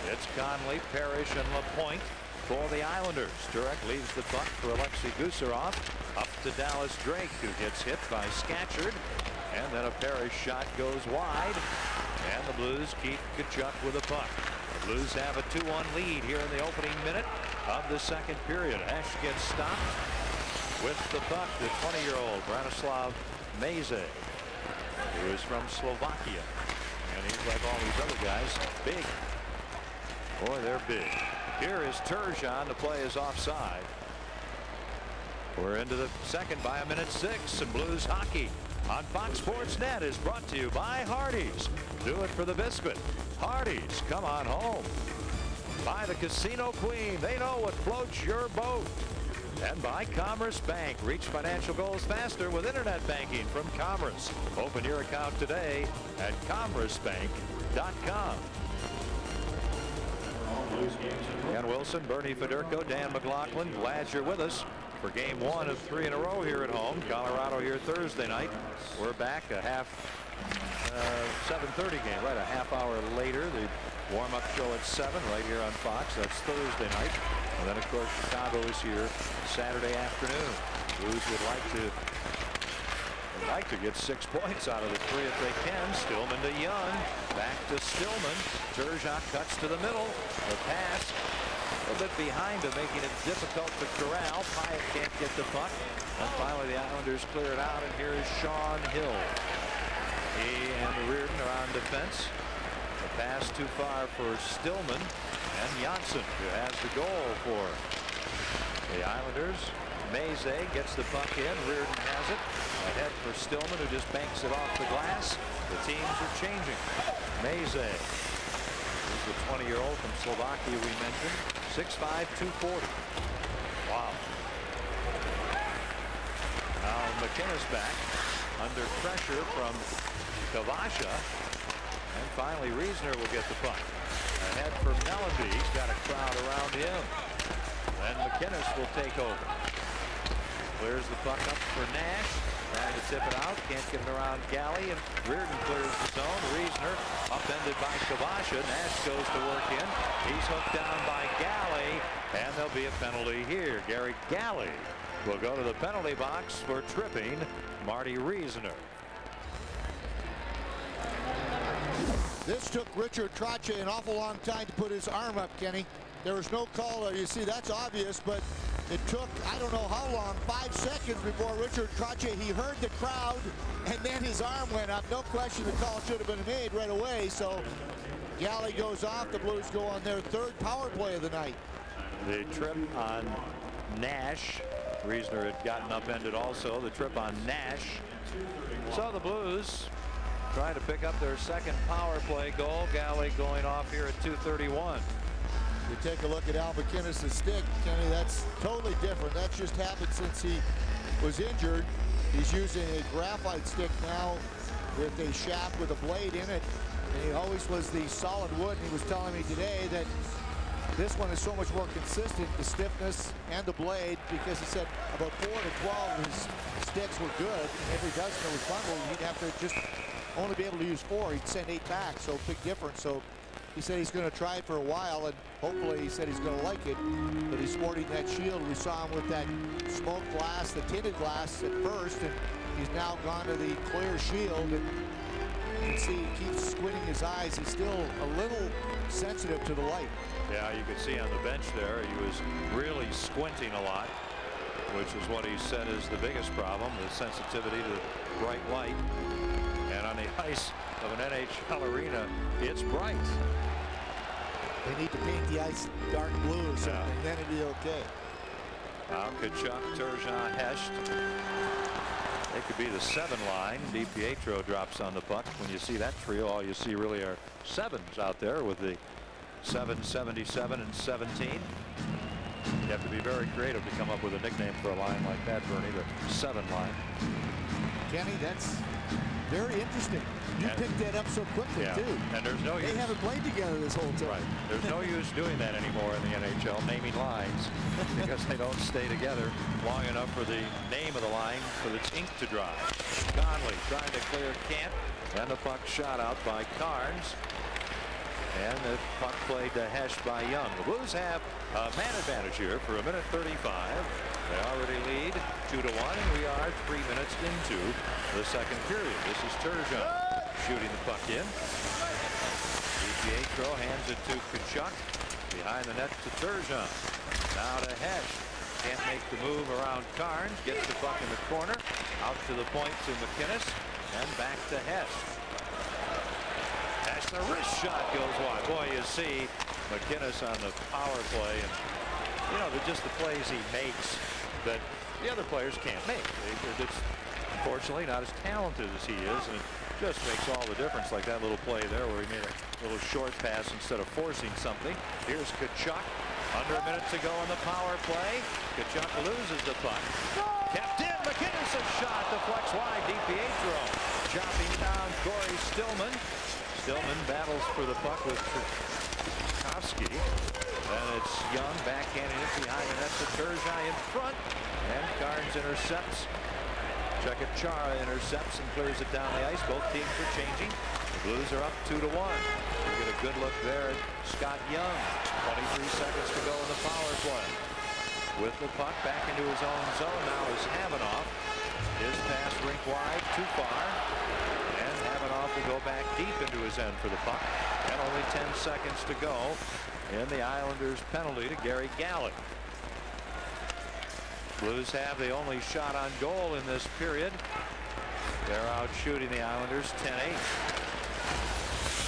It's Conley, Parrish, and Lapointe for the Islanders. Turek leaves the puck for Alexei Gusarov. Up to Dallas Drake, who gets hit by Scatchard, and then a Parrish shot goes wide, and the Blues keep Tkachuk with the puck. The Blues have a 2-1 lead here in the opening minute of the second period. Hecht gets stopped with the puck. The 20-year-old Branislav Meze, who is from Slovakia, and he's like all these other guys, big. Boy, they're big. Here is Turgeon. The play is offside. We're into the second by 1:06, and Blues hockey on Fox Sports Net is brought to you by Hardee's. Do it for the biscuit. Hardee's, come on home. By the Casino Queen. They know what floats your boat. And by Commerce Bank. Reach financial goals faster with internet banking from Commerce. Open your account today at commercebank.com. Ken Wilson, Bernie Federko, Dan McLaughlin, glad you're with us for game 1 of 3 in a row here at home. Colorado here Thursday night. We're back a 7:30 game, right, a half hour later. The warm-up show at 7 right here on Fox. That's Thursday night. And then, of course, Chicago is here Saturday afternoon. Blues would like to get 6 points out of the 3 if they can. Stillman to Young. Back to Stillman. Turgeon cuts to the middle. The pass a little bit behind him, making it difficult to corral. Pyatt can't get the puck. And finally the Islanders clear it out, and here is Sean Hill. He and Reardon are on defense. The pass too far for Stillman, and Jonsson, who has the goal for the Islanders. Meze gets the puck in. Reardon has it. Ahead for Stillman, who just banks it off the glass. The teams are changing. Meze, who's the 20-year-old from Slovakia we mentioned. 6'5", 240. Wow. Now McInnes back under pressure from Kvasha. And finally Reisner will get the puck. Ahead for Mellanby. He's got a crowd around him. And McInnes will take over. Clears the puck up for Nash. Trying to tip it out. Can't get it around Galley. And Reardon clears the zone. Reisner upended by Kvasha. Nash goes to work in. He's hooked down by Galley. And there'll be a penalty here. Gary Galley will go to the penalty box for tripping Marty Reisner. This took Richard Trottier an awful long time to put his arm up, Kenny. There was no call. You see, that's obvious, but It took, I don't know how long, 5 seconds before Richard Krache, he heard the crowd, and then his arm went up. No question the call should have been made right away. So Galley goes off. The Blues go on their 3rd power play of the night. The trip on Nash. Reisner had gotten upended also. The trip on Nash. So the Blues trying to pick up their 2nd power play goal. Galley going off here at 2:31. You take a look at Al McInnes' stick, Kenny, that's totally different. That's just happened since he was injured. He's using a graphite stick now with a shaft with a blade in it. And he always was the solid wood. And he was telling me today that this one is so much more consistent, the stiffness and the blade, because he said about 4 to 12 his sticks were good. And every dozen that was bundled, he'd have to just only be able to use 4. He'd send 8 back, so big difference. So he said he's going to try it for a while, and hopefully he said he's going to like it. But he's sporting that shield. We saw him with that smoked glass, the tinted glass at first, and he's now gone to the clear shield. And you can see he keeps squinting his eyes. He's still a little sensitive to the light. Yeah, you could see on the bench there, he was really squinting a lot, which is what he said is the biggest problem, the sensitivity to bright light. And on the ice of an NHL arena, it's bright. They need to paint the ice dark blue, so and then it'll be okay. Now Tkachuk, Turgeon, Hecht. It could be the 7 line. DiPietro drops on the puck. When you see that trio, all you see really are 7s out there with the 7, 77, and 17. You have to be very creative to come up with a nickname for a line like that, Bernie, the 7 line. Kenny, that's very interesting. You picked that up so quickly, too. And there's no use. They haven't played together this whole time. Right. There's no use doing that anymore in the NHL, naming lines, because they don't stay together long enough for the name of the line for its ink to dry. Conley trying to clear Kent, and the puck shot out by Carnes. And the puck played to Hecht by Young. The Blues have a man advantage here for 1:35. They already lead 2-1, and we are 3 minutes into the 2nd period. This is Turgeon shooting the puck in. DiPietro hands it to Tkachuk. Behind the net to Turgeon. Now to Hecht. Can't make the move around Carnes. Gets the puck in the corner. Out to the point to McInnes. And back to Hecht. The wrist shot goes wide. Boy, you see McInnes on the power play, and you know, just the plays he makes that the other players can't make. It's unfortunately not as talented as he is, and it just makes all the difference. Like that little play there where he made a little short pass instead of forcing something. Here's Tkachuk. Under a minute to go on the power play. Tkachuk loses the puck. Kept in. McInnes' shot deflects wide. DiPietro chopping down Cory Stillman. Stillman battles for the puck with Czerkawski. Then it's Young backhanding it behind the net to Turgeon in front. And Carnes intercepts. Chekachara intercepts and clears it down the ice. Both teams are changing. The Blues are up 2-1. You get a good look there at Scott Young. 23 seconds to go in the power play. With the puck back into his own zone now is Hamrlik. His pass rink wide, too far. Hamrlik will go back deep into his end for the puck. And only 10 seconds to go in the Islanders' penalty to Gary Galley. Blues have the only shot on goal in this period. They're out shooting the Islanders 10-8.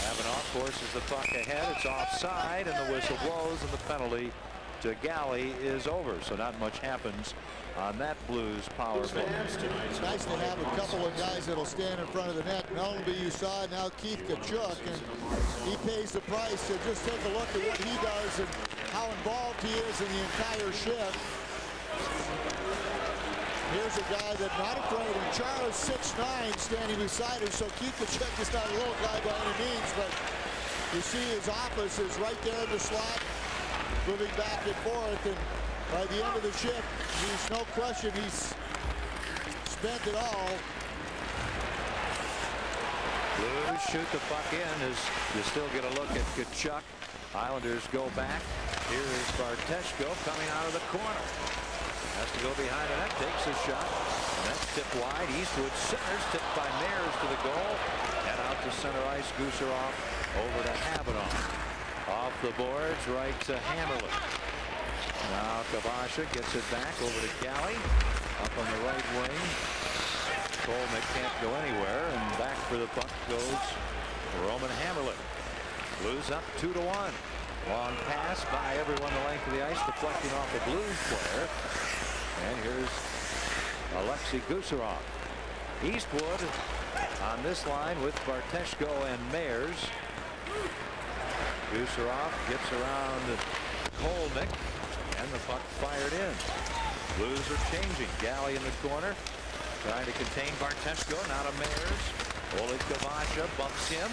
Hamrlik forces the puck ahead. It's offside, and the whistle blows, and the penalty to Galley is over. So not much happens on that Blues power play. It's nice to have a couple of guys that'll stand in front of the net. Mellanby, you saw now Keith Tkachuk, and he pays the price. So just take a look at what he does and how involved he is in the entire shift. Here's a guy that's not afraid, and Charles 6'9" standing beside him. So Keith Tkachuk is not a little guy by any means, but you see his office is right there in the slot, moving back and forth, and by the end of the shift, there's no question he's spent it all. Blues shoot the puck in as you still get a look at Tkachuk. Islanders go back. Here is Barteshko coming out of the corner. Has to go behind the net, takes a shot. And that's tipped wide. Eastwood centers, tipped by Mayers to the goal. And out to center ice, Gooserov over to Hamrlik. Off the boards, right to Hamrlik. Now Kvasha gets it back over to Galley. Up on the right wing. Colnick can't go anywhere, and back for the puck goes Roman Hamrlik. Blues up 2-1. Long pass by everyone the length of the ice, deflecting off the Blues player. And here's Alexei Gusarov. Eastwood on this line with Barteshko and Mayers. Gusarov gets around Colnick, and the puck fired in. Blues are changing. Galley in the corner, trying to contain Barteshko. Now to Mayers. Oleg Kvasha bumps him.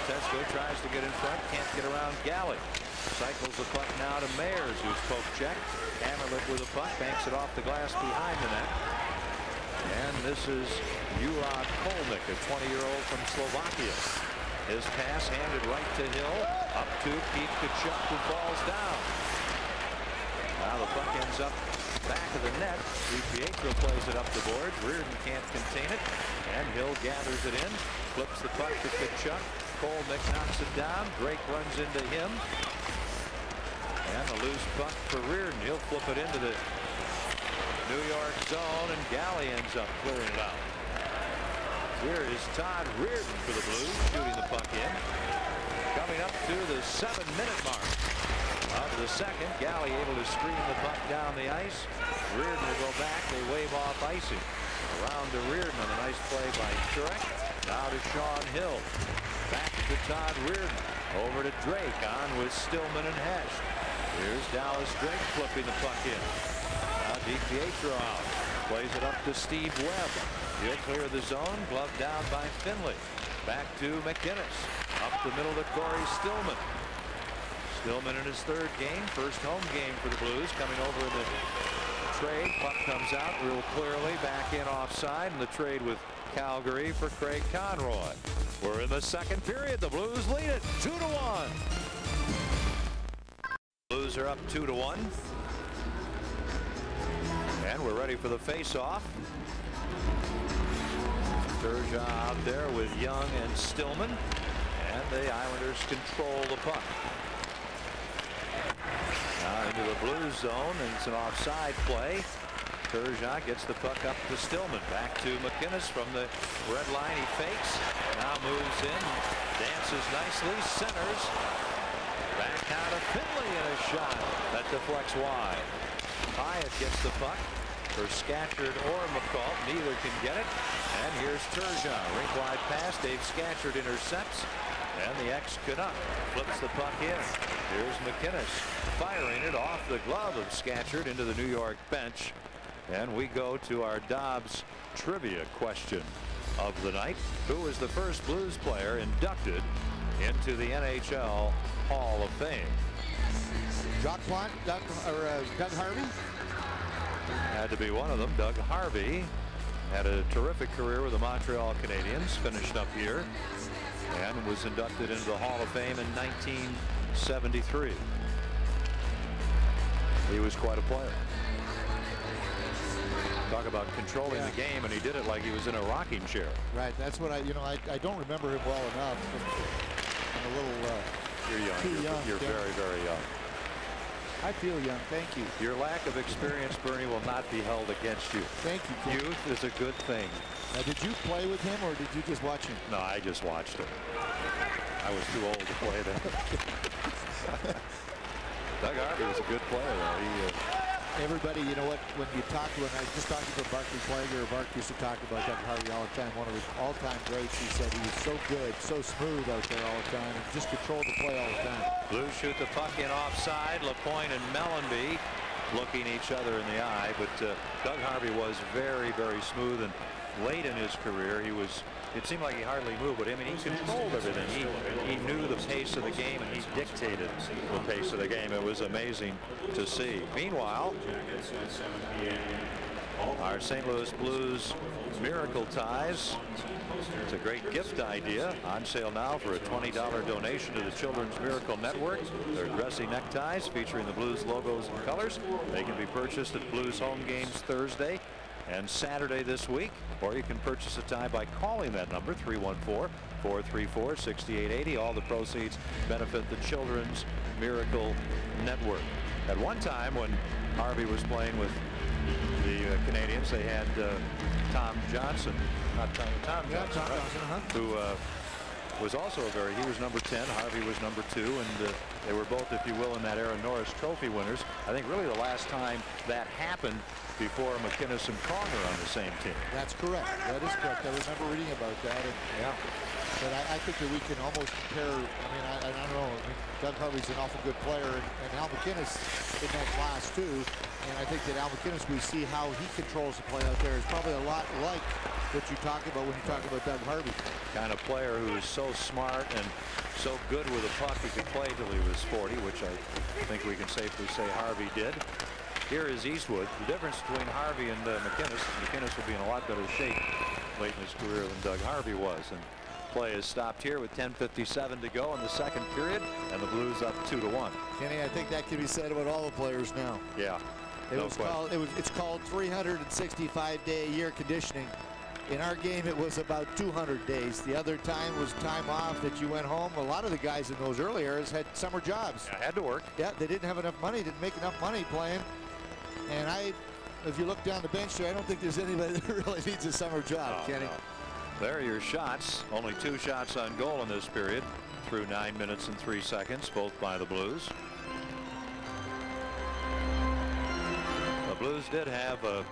Barteshko tries to get in front, can't get around Galley. Cycles the puck now to Mayers, who's poke checked. Hamrlik with the puck, banks it off the glass behind the net. And this is Juraj Colnick, a 20-year-old from Slovakia. His pass handed right to Hill, up to Pete Tkachuk, who falls down. Now the puck ends up back of the net. DiPietro plays it up the boards. Reardon can't contain it, and Hill gathers it in, flips the puck to Tkachuk. Colnick knocks it down. Drake runs into him, and a loose puck for Reardon. He'll flip it into the New York zone, and Galley ends up clearing it out. Here is Todd Reardon for the Blues, shooting the puck in. Coming up to the 7-minute mark of the second. Galley able to screen the puck down the ice. Reardon will go back. They wave off icing. Around to Reardon on a nice play by Turek. Now to Sean Hill. Back to Todd Reardon. Over to Drake. On with Stillman and Hecht. Here's Dallas Drake flipping the puck in. Now DiPietro out. Plays it up to Steve Webb. He'll clear the zone. Glove down by Finley. Back to McInnes. Up the middle to Cory Stillman. Stillman in his third game. First home game for the Blues. Coming over in the trade. Puck comes out real clearly. Back in offside. And the trade with Calgary for Craig Conroy. We're in the second period. The Blues lead it 2-1. Blues are up 2-1. And we're ready for the face-off. Turgeon out there with Young and Stillman, and the Islanders control the puck. Now into the Blues zone, and it's an offside play. Turgeon gets the puck up to Stillman. Back to McInnes from the red line. He fakes. Now moves in. Dances nicely. Centers. Back out to Finley in a shot that deflects wide. Hyatt gets the puck for Scatchard or McCall. Neither can get it. And here's Turgeon. Rink wide pass. Dave Scatchard intercepts. And the ex-Canuck flips the puck in. Here's McInnes firing it off the glove of Scatchard into the New York bench. And we go to our Dobbs trivia question of the night. Who was the first Blues player inducted into the NHL Hall of Fame? Doug Harvey? Had to be one of them. Doug Harvey had a terrific career with the Montreal Canadiens, finished up here, and was inducted into the Hall of Fame in 1973. He was quite a player. Talk about controlling the game, and he did it like he was in a rocking chair. Right. That's what I don't remember him well enough. I'm a little You're young. too young. You're very, very young. I feel young. Thank you. Your lack of experience, Bernie, will not be held against you. Thank you, Ken. Youth is a good thing. Now, did you play with him, or did you just watch him? No, I just watched him. I was too old to play then. Doug Harvey was a good player, though. Everybody, you know what, when you talk to him, I was just talking to Barkley Plager. Mark used to talk about Doug Harvey all the time. One of his all-time greats. He said he was so good, so smooth out there all the time, and just controlled the play all the time. Blues shoot the puck in offside. Lapointe and Mellanby looking each other in the eye, but Doug Harvey was very, very smooth, and late in his career, it seemed like he hardly moved, but I mean, he controlled everything. He knew the pace of the game, and he dictated the pace of the game. It was amazing to see. Meanwhile, our St. Louis Blues Miracle Ties. It's a great gift idea. On sale now for a $20 donation to the Children's Miracle Network. They're dressy neckties featuring the Blues logos and colors. They can be purchased at Blues home games Thursday and Saturday this week, or you can purchase a tie by calling that number, 314-434-6880. All the proceeds benefit the Children's Miracle Network. At one time when Harvey was playing with the Canadians, they had Tom Johnson, not Tom Johnson, right? Who was also he was number 10, Harvey was number 2, and they were both, if you will, in that era, Norris Trophy winners. I think really the last time that happened before McInnes and Conger on the same team. That's correct. That is correct. I remember reading about that. And, yeah. But I think that we can almost compare. I mean, I don't know. I mean, Doug Harvey's an awful good player, and Al McInnes in that class too. And I think that Al McInnes, we see how he controls the play out there, is probably a lot like what you talk about when you talk about Doug Harvey. Kind of player who is so smart and so good with a puck, he could play till he was 40, which I think we can safely say Harvey did. Here is Eastwood. The difference between Harvey and McInnes will be in a lot better shape late in his career than Doug Harvey was. And play is stopped here with 10:57 to go in the second period, and the Blues up 2-1. Kenny, I think that can be said about all the players now. Yeah. It's called 365-day-a-year conditioning. In our game, it was about 200 days. The other time was time off that you went home. A lot of the guys in those early eras had summer jobs. Yeah, had to work. Yeah, they didn't have enough money, didn't make enough money playing. And if you look down the bench there, I don't think there's anybody that really needs a summer job, Kenny. No. There are your shots. Only 2 shots on goal in this period through 9 minutes and 3 seconds, both by the Blues. The Blues did have a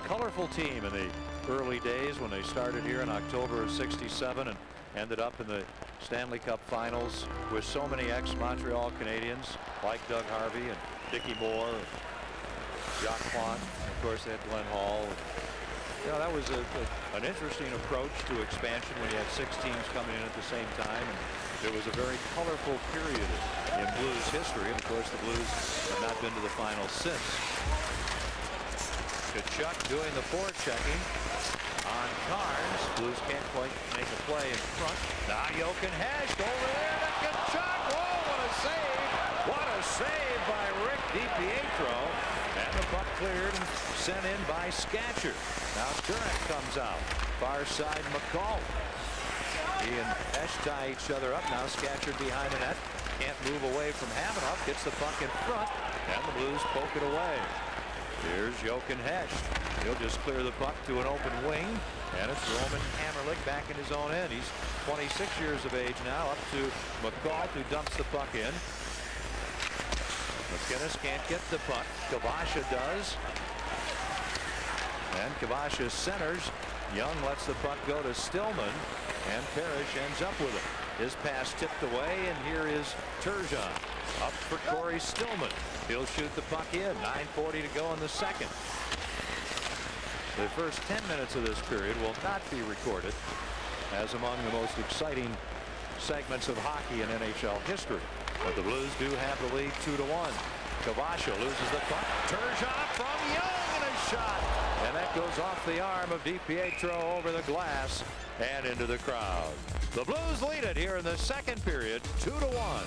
colorful team in the early days when they started here in October of '67 and ended up in the Stanley Cup Finals with so many ex-Montreal Canadians like Doug Harvey and Dickie Moore, and Jacques Plante, and of course they had Glenn Hall. You know, that was an interesting approach to expansion when you had 6 teams coming in at the same time, and it was a very colorful period in Blues history. And of course the Blues have not been to the finals since. Tkachuk doing the forechecking on Carnes. Blues can't quite make a play in front. Now Jochen Hecht over there to Tkachuk. Whoa, what a save! What a save by Rick DiPietro. And the puck cleared and sent in by Scatcher. Now Turek comes out. Far side McCall. He and Hecht tie each other up. Now Scatcher behind the net. Can't move away from Hamrlik. Gets the puck in front. And the Blues poke it away. Here's Jochen Hecht. He'll just clear the puck to an open wing. And it's Roman Hamrlik back in his own end. He's 26 years of age now. Up to McCall, who dumps the puck in. McInnes can't get the puck. Kvasha does. And Kvasha centers. Young lets the puck go to Stillman. And Parrish ends up with it. His pass tipped away, and here is Turgeon. Up for Cory Stillman. He'll shoot the puck in. 9:40 to go in the second. The first 10 minutes of this period will not be recorded as among the most exciting segments of hockey in NHL history. But the Blues do have the lead 2-1. Kvasha loses the puck. Turgeon from Young, and a shot. And that goes off the arm of DiPietro over the glass and into the crowd. The Blues lead it here in the second period, 2-1.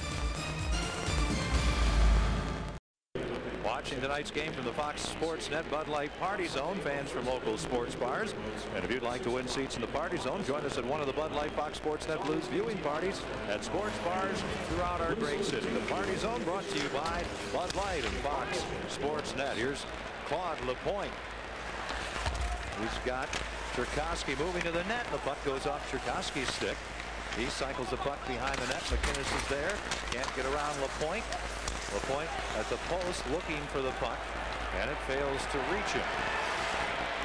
Watching tonight's game from the Fox Sports Net Bud Light Party Zone, fans from local sports bars. And if you'd like to win seats in the Party Zone, join us at one of the Bud Light Fox Sports Net Blues viewing parties at sports bars throughout our great city. The Party Zone brought to you by Bud Light and Fox Sports Net. Here's Claude Lapointe. He's got Czerkawski moving to the net. The puck goes off Czerkawski's stick. He cycles the puck behind the net. McInnes is there. Can't get around Lapointe. Lapointe at the post looking for the puck, and it fails to reach him.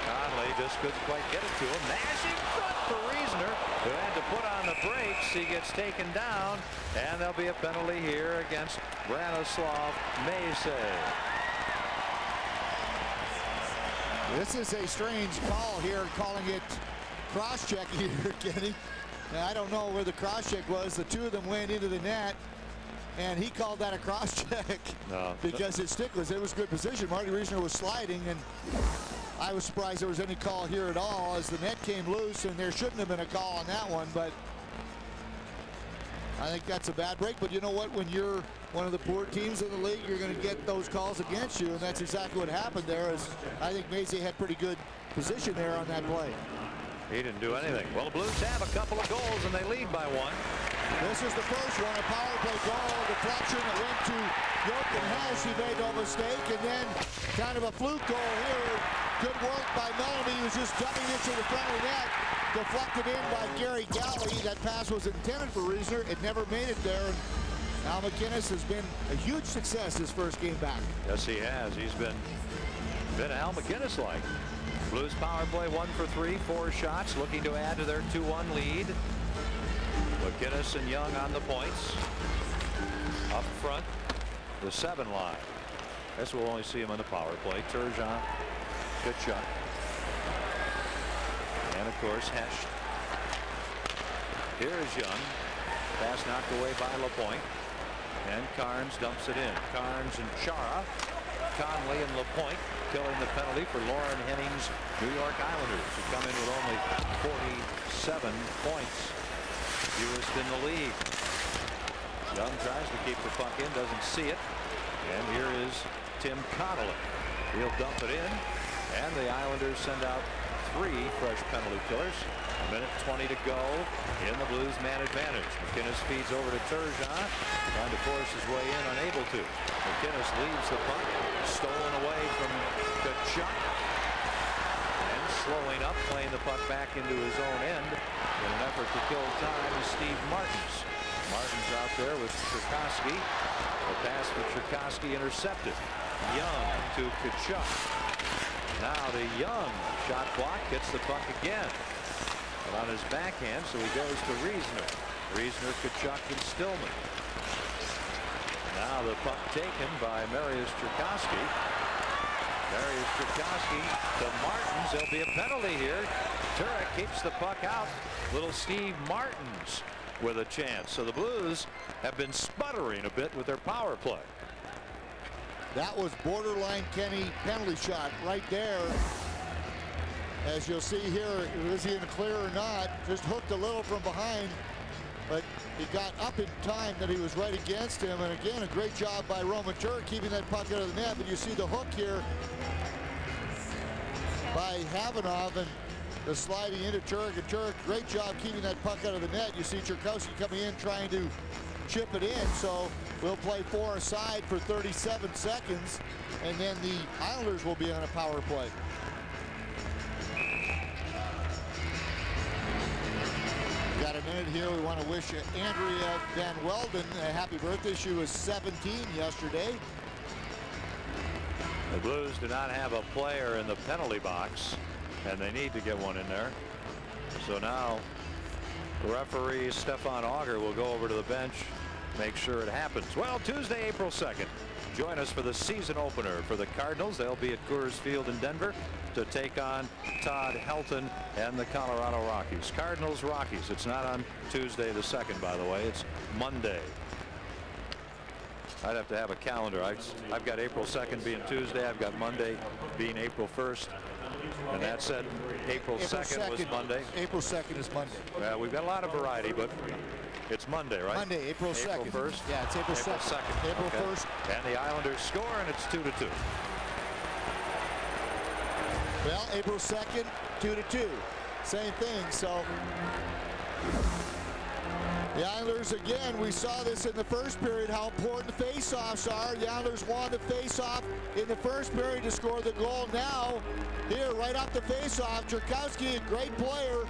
Conley just couldn't quite get it to him. Mashing front for Reisner, who had to put on the brakes. He gets taken down, and there'll be a penalty here against Branislav Maisey. This is a strange call here, calling it cross-check here, Kenny. Now, I don't know where the cross-check was. The two of them went into the net, and he called that a cross-check because his stick was, it was good position. Marty Reisner was sliding, and I was surprised there was any call here at all as the net came loose, and there shouldn't have been a call on that one, but I think that's a bad break. But you know what? When you're one of the poor teams in the league, you're going to get those calls against you, and that's exactly what happened there. Is I think Maisey had pretty good position there on that play. He didn't do anything. Well, the Blues have a couple of goals, and they lead by 1. This is the first one, a power play goal, deflection that went to Jochen Hecht. He made no mistake, and then kind of a fluke goal here. Good work by Mellanby. He was just dumping into the front of the net. Deflected in by Gary Galley. That pass was intended for Riesner. It never made it there. Al MacInnis has been a huge success his first game back. Yes, he has. He's been Al MacInnis-like. Blues power play 1 for 3, 4 shots, looking to add to their 2-1 lead. MacInnis and Young on the points. Up front, the 7 line. Guess we'll only see him on the power play. Turgeon, Tkachuk, and of course Hecht. Here's Young. Pass knocked away by Lapointe. And Carnes dumps it in. Carnes and Chara. Conley and Lapointe killing the penalty for Lauren Henning's New York Islanders, who come in with only 47 points. Fewest in the league. Young tries to keep the puck in, doesn't see it. And here is Tim Connolly. He'll dump it in. And the Islanders send out 3 fresh penalty killers. 1:20 to go in the Blues man advantage. MacInnis feeds over to Turgeon, trying to force his way in, unable to. MacInnis leaves the puck, stolen away from Tkachuk, and slowing up, playing the puck back into his own end in an effort to kill time is Steve Martins. Martins out there with Czerkawski. The pass for Czerkawski intercepted. Young to Tkachuk. Now to Young. Shot block, gets the puck again. But on his backhand, so he goes to Riesner. Riesner, Tkachuk, and Stillman. Now the puck taken by Mariusz Czerkawski. Mariusz Czerkawski to Martins. There'll be a penalty here. Turek keeps the puck out. Little Steve Martins with a chance. So the Blues have been sputtering a bit with their power play. That was borderline Kenny penalty shot right there. As you'll see here, is he in the clear or not? Just hooked a little from behind, but he got up in time that he was right against him. And again, a great job by Roman Turek keeping that puck out of the net. But you see the hook here by Havanov and the sliding into Turek. And Turek, great job keeping that puck out of the net. You see Czerkawski coming in trying to chip it in. So we'll play 4 aside for 37 seconds, and then the Islanders will be on a power play. Got a minute here. We want to wish Andrea Van Welden a happy birthday. She was 17 yesterday. The Blues do not have a player in the penalty box, and they need to get one in there. So now referee Stefan Auger will go over to the bench, make sure it happens. Well, Tuesday, April 2nd. Join us for the season opener for the Cardinals. They'll be at Coors Field in Denver to take on Todd Helton and the Colorado Rockies. Cardinals Rockies. It's not on Tuesday the 2nd, by the way. It's Monday. I'd have to have a calendar. I've got April 2nd being Tuesday. I've got Monday being April 1st. And that said, April 2nd was Monday. April 2nd is Monday. Well, we've got a lot of variety, but it's Monday, right? Monday, April 2nd. April 1st? Yeah, it's April 2nd. April 1st. And the Islanders score, and it's 2-2. Well, April 2nd, 2-2. Same thing, so the Islanders, again, we saw this in the first period, how important the face-offs are. The Islanders won the face-off in the first period to score the goal. Now, here, right off the face-off, Czerkawski, a great player.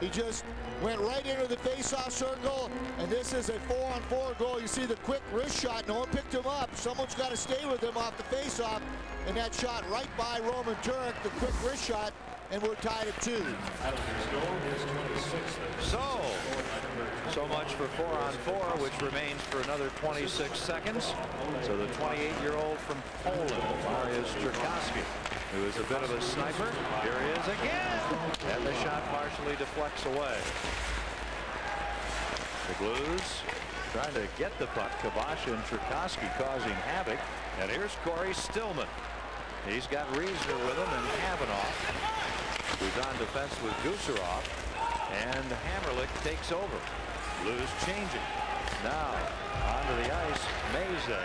He just went right into the face-off circle, and this is a 4-on-4 goal. You see the quick wrist shot. No one picked him up. Someone's got to stay with him off the face-off, and that shot right by Roman Turek, the quick wrist shot, and we're tied at 2. So much for 4-on-4, which remains for another 26 seconds. So the 28-year-old from Poland, Mariusz Czerkawski, who is a bit of a sniper. Here he is again, and the shot partially deflects away. The Blues trying to get the puck. Kvasha and Czerkawski causing havoc. And here's Cory Stillman. He's got Riesner with him and Havanov, who's on defense with Gusarov, and Hamrlik takes over. Blues changing. Now onto the ice, Meze.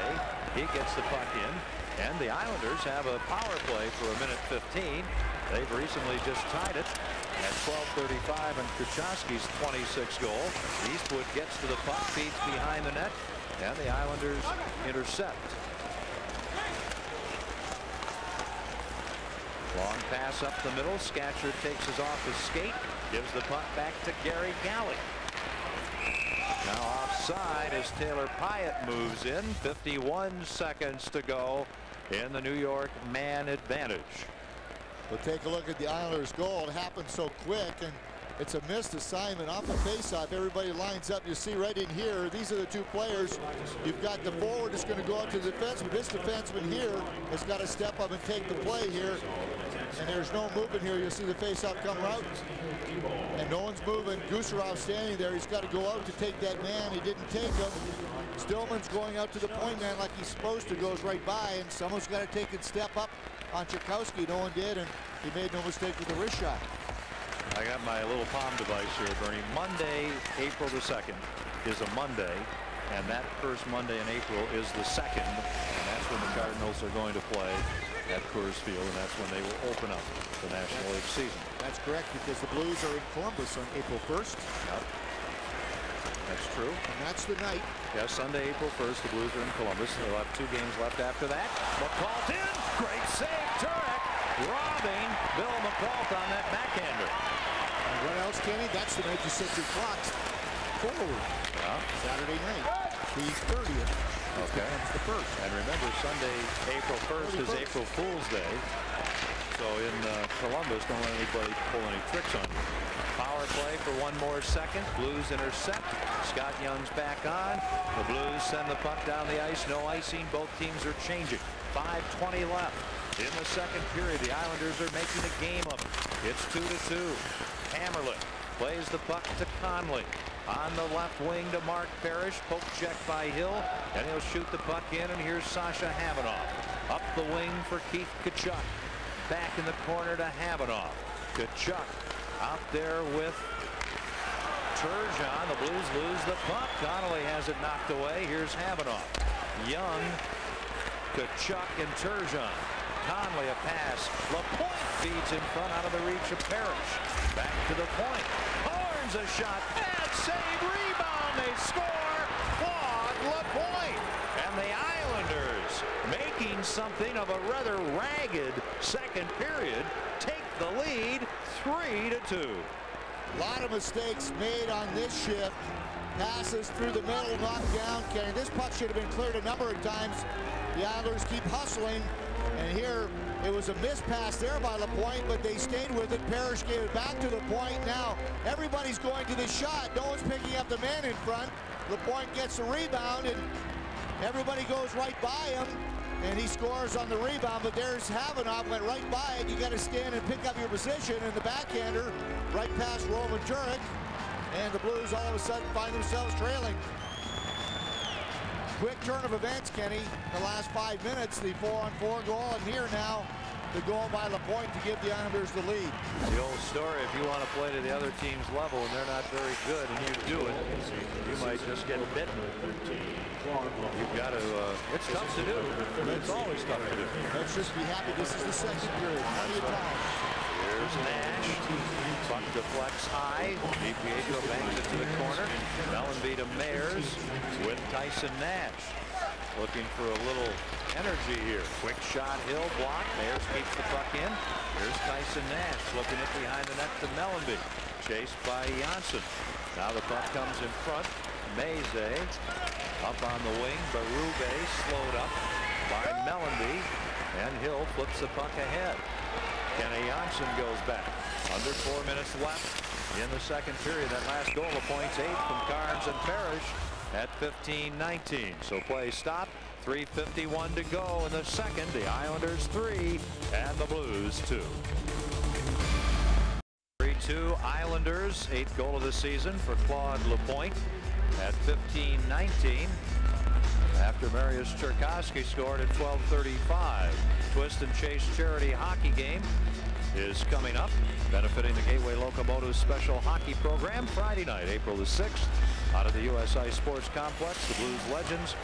He gets the puck in, and the Islanders have a power play for 1:15. They've recently just tied it. at 12:35 and Czerkawski's 26th goal. Eastwood gets to the puck, feeds behind the net, and the Islanders intercept. Long pass up the middle. Scatcher takes his off his skate, gives the puck back to Gary Galley. Now offside as Taylor Pyatt moves in. 51 seconds to go in the New York man advantage. But take a look at the Islanders' goal. It happened so quick, and it's a missed assignment off the faceoff. Everybody lines up. You see right in here, these are the two players. You've got the forward that's going to go out to the defenseman. This defenseman here has got to step up and take the play here. And there's no movement here. You'll see the faceoff come out, and no one's moving. Gusarov standing there. He's got to go out to take that man. He didn't take him. Stillman's going out to the point man like he's supposed to. Goes right by, and someone's got to take and step up on Czerkawski. No one did, and he made no mistake with the wrist shot. I got my little palm device here, Bernie. Monday, April the 2nd is a Monday, and that first Monday in April is the 2nd, and that's when the Cardinals are going to play at Coors Field, and that's when they will open up the National League season. That's correct, because the Blues are in Columbus on April 1st. Yep. That's true. And that's the night. Yes, Sunday, April 1st, the Blues are in Columbus. They'll have 2 games left after that. McCall in. Great save. Turek robbing Bill McCall on that backhander. And what else, Kenny? That's the night you set your clocks forward. Yeah. Saturday night. The 30th. Okay. That's the 1st. And remember, Sunday, April 1st is April Fool's Day. So in Columbus, don't let anybody pull any tricks on you. Power play for 1 more second. Blues intercept. Scott Young's back on. The Blues send the puck down the ice. No icing. Both teams are changing. 5:20 left. In the second period, the Islanders are making a game of it. It's 2-2. Hamrlik plays the puck to Conley. On the left wing to Mark Parrish. Poke check by Hill. And he'll shoot the puck in. And here's Sasha Havanoff. Up the wing for Keith Tkachuk. Back in the corner to Havanoff. Tkachuk out there with Turgeon. The Blues lose the puck. Connolly has it knocked away. Here's Havanoff. Young, Tkachuk, and Turgeon. Conley a pass. Lapointe feeds in front out of the reach of Parrish. Back to the point. Horns a shot. Bad save. Rebound. They score. Claude Lapointe. And the Islanders, making something of a rather ragged second period, take the lead 3-2. A lot of mistakes made on this shift. Passes through the middle, knocked down. Kenny, this puck should have been cleared a number of times. The Islanders keep hustling. And here, it was a missed pass there by Lapointe, but they stayed with it. Parrish gave it back to the point. Now, everybody's going to the shot. No one's picking up the man in front. Lapointe gets the rebound, and everybody goes right by him, and he scores on the rebound. But there's Havanoff, went right by it. You got to stand and pick up your position, and the backhander right past Roman Turek, and the Blues all of a sudden find themselves trailing. Quick turn of events, Kenny. The last 5 minutes, the 4-on-4 goal, and here now the goal by Lapointe to give the Islanders the lead. The old story, if you want to play to the other team's level and they're not very good and you do it, you might just get bitten. You've got to, it's tough to do. It's always tough to do. Let's just be happy this is the second period. Plenty of time. Here's Nash. Puck deflects high. DiPietro bangs it to the corner. Mellanby to Mayers with Tyson Nash. Looking for a little energy here. Quick shot, Hill block. Mayers keeps the puck in. Here's Tyson Nash looking it behind the net to Mellanby. Chased by Jonsson. Now the puck comes in front. Meze up on the wing. Berube slowed up by Mellanby. And Hill flips the puck ahead. Kenny Jonsson goes back. Under 4 minutes left in the second period. That last goal, Lapointe's 8 from Carnes and Parrish at 15-19. So play stopped. 3:51 to go in the second. The Islanders 3 and the Blues 2. 3-2 Islanders. 8th goal of the season for Claude Lapointe at 15-19. After Mariusz Czerkawski scored at 12:35. Twist and Chase charity hockey game is coming up, benefiting the Gateway Locomotive Special Hockey Program Friday night, April the 6th, out of the USI Sports Complex. The Blues legends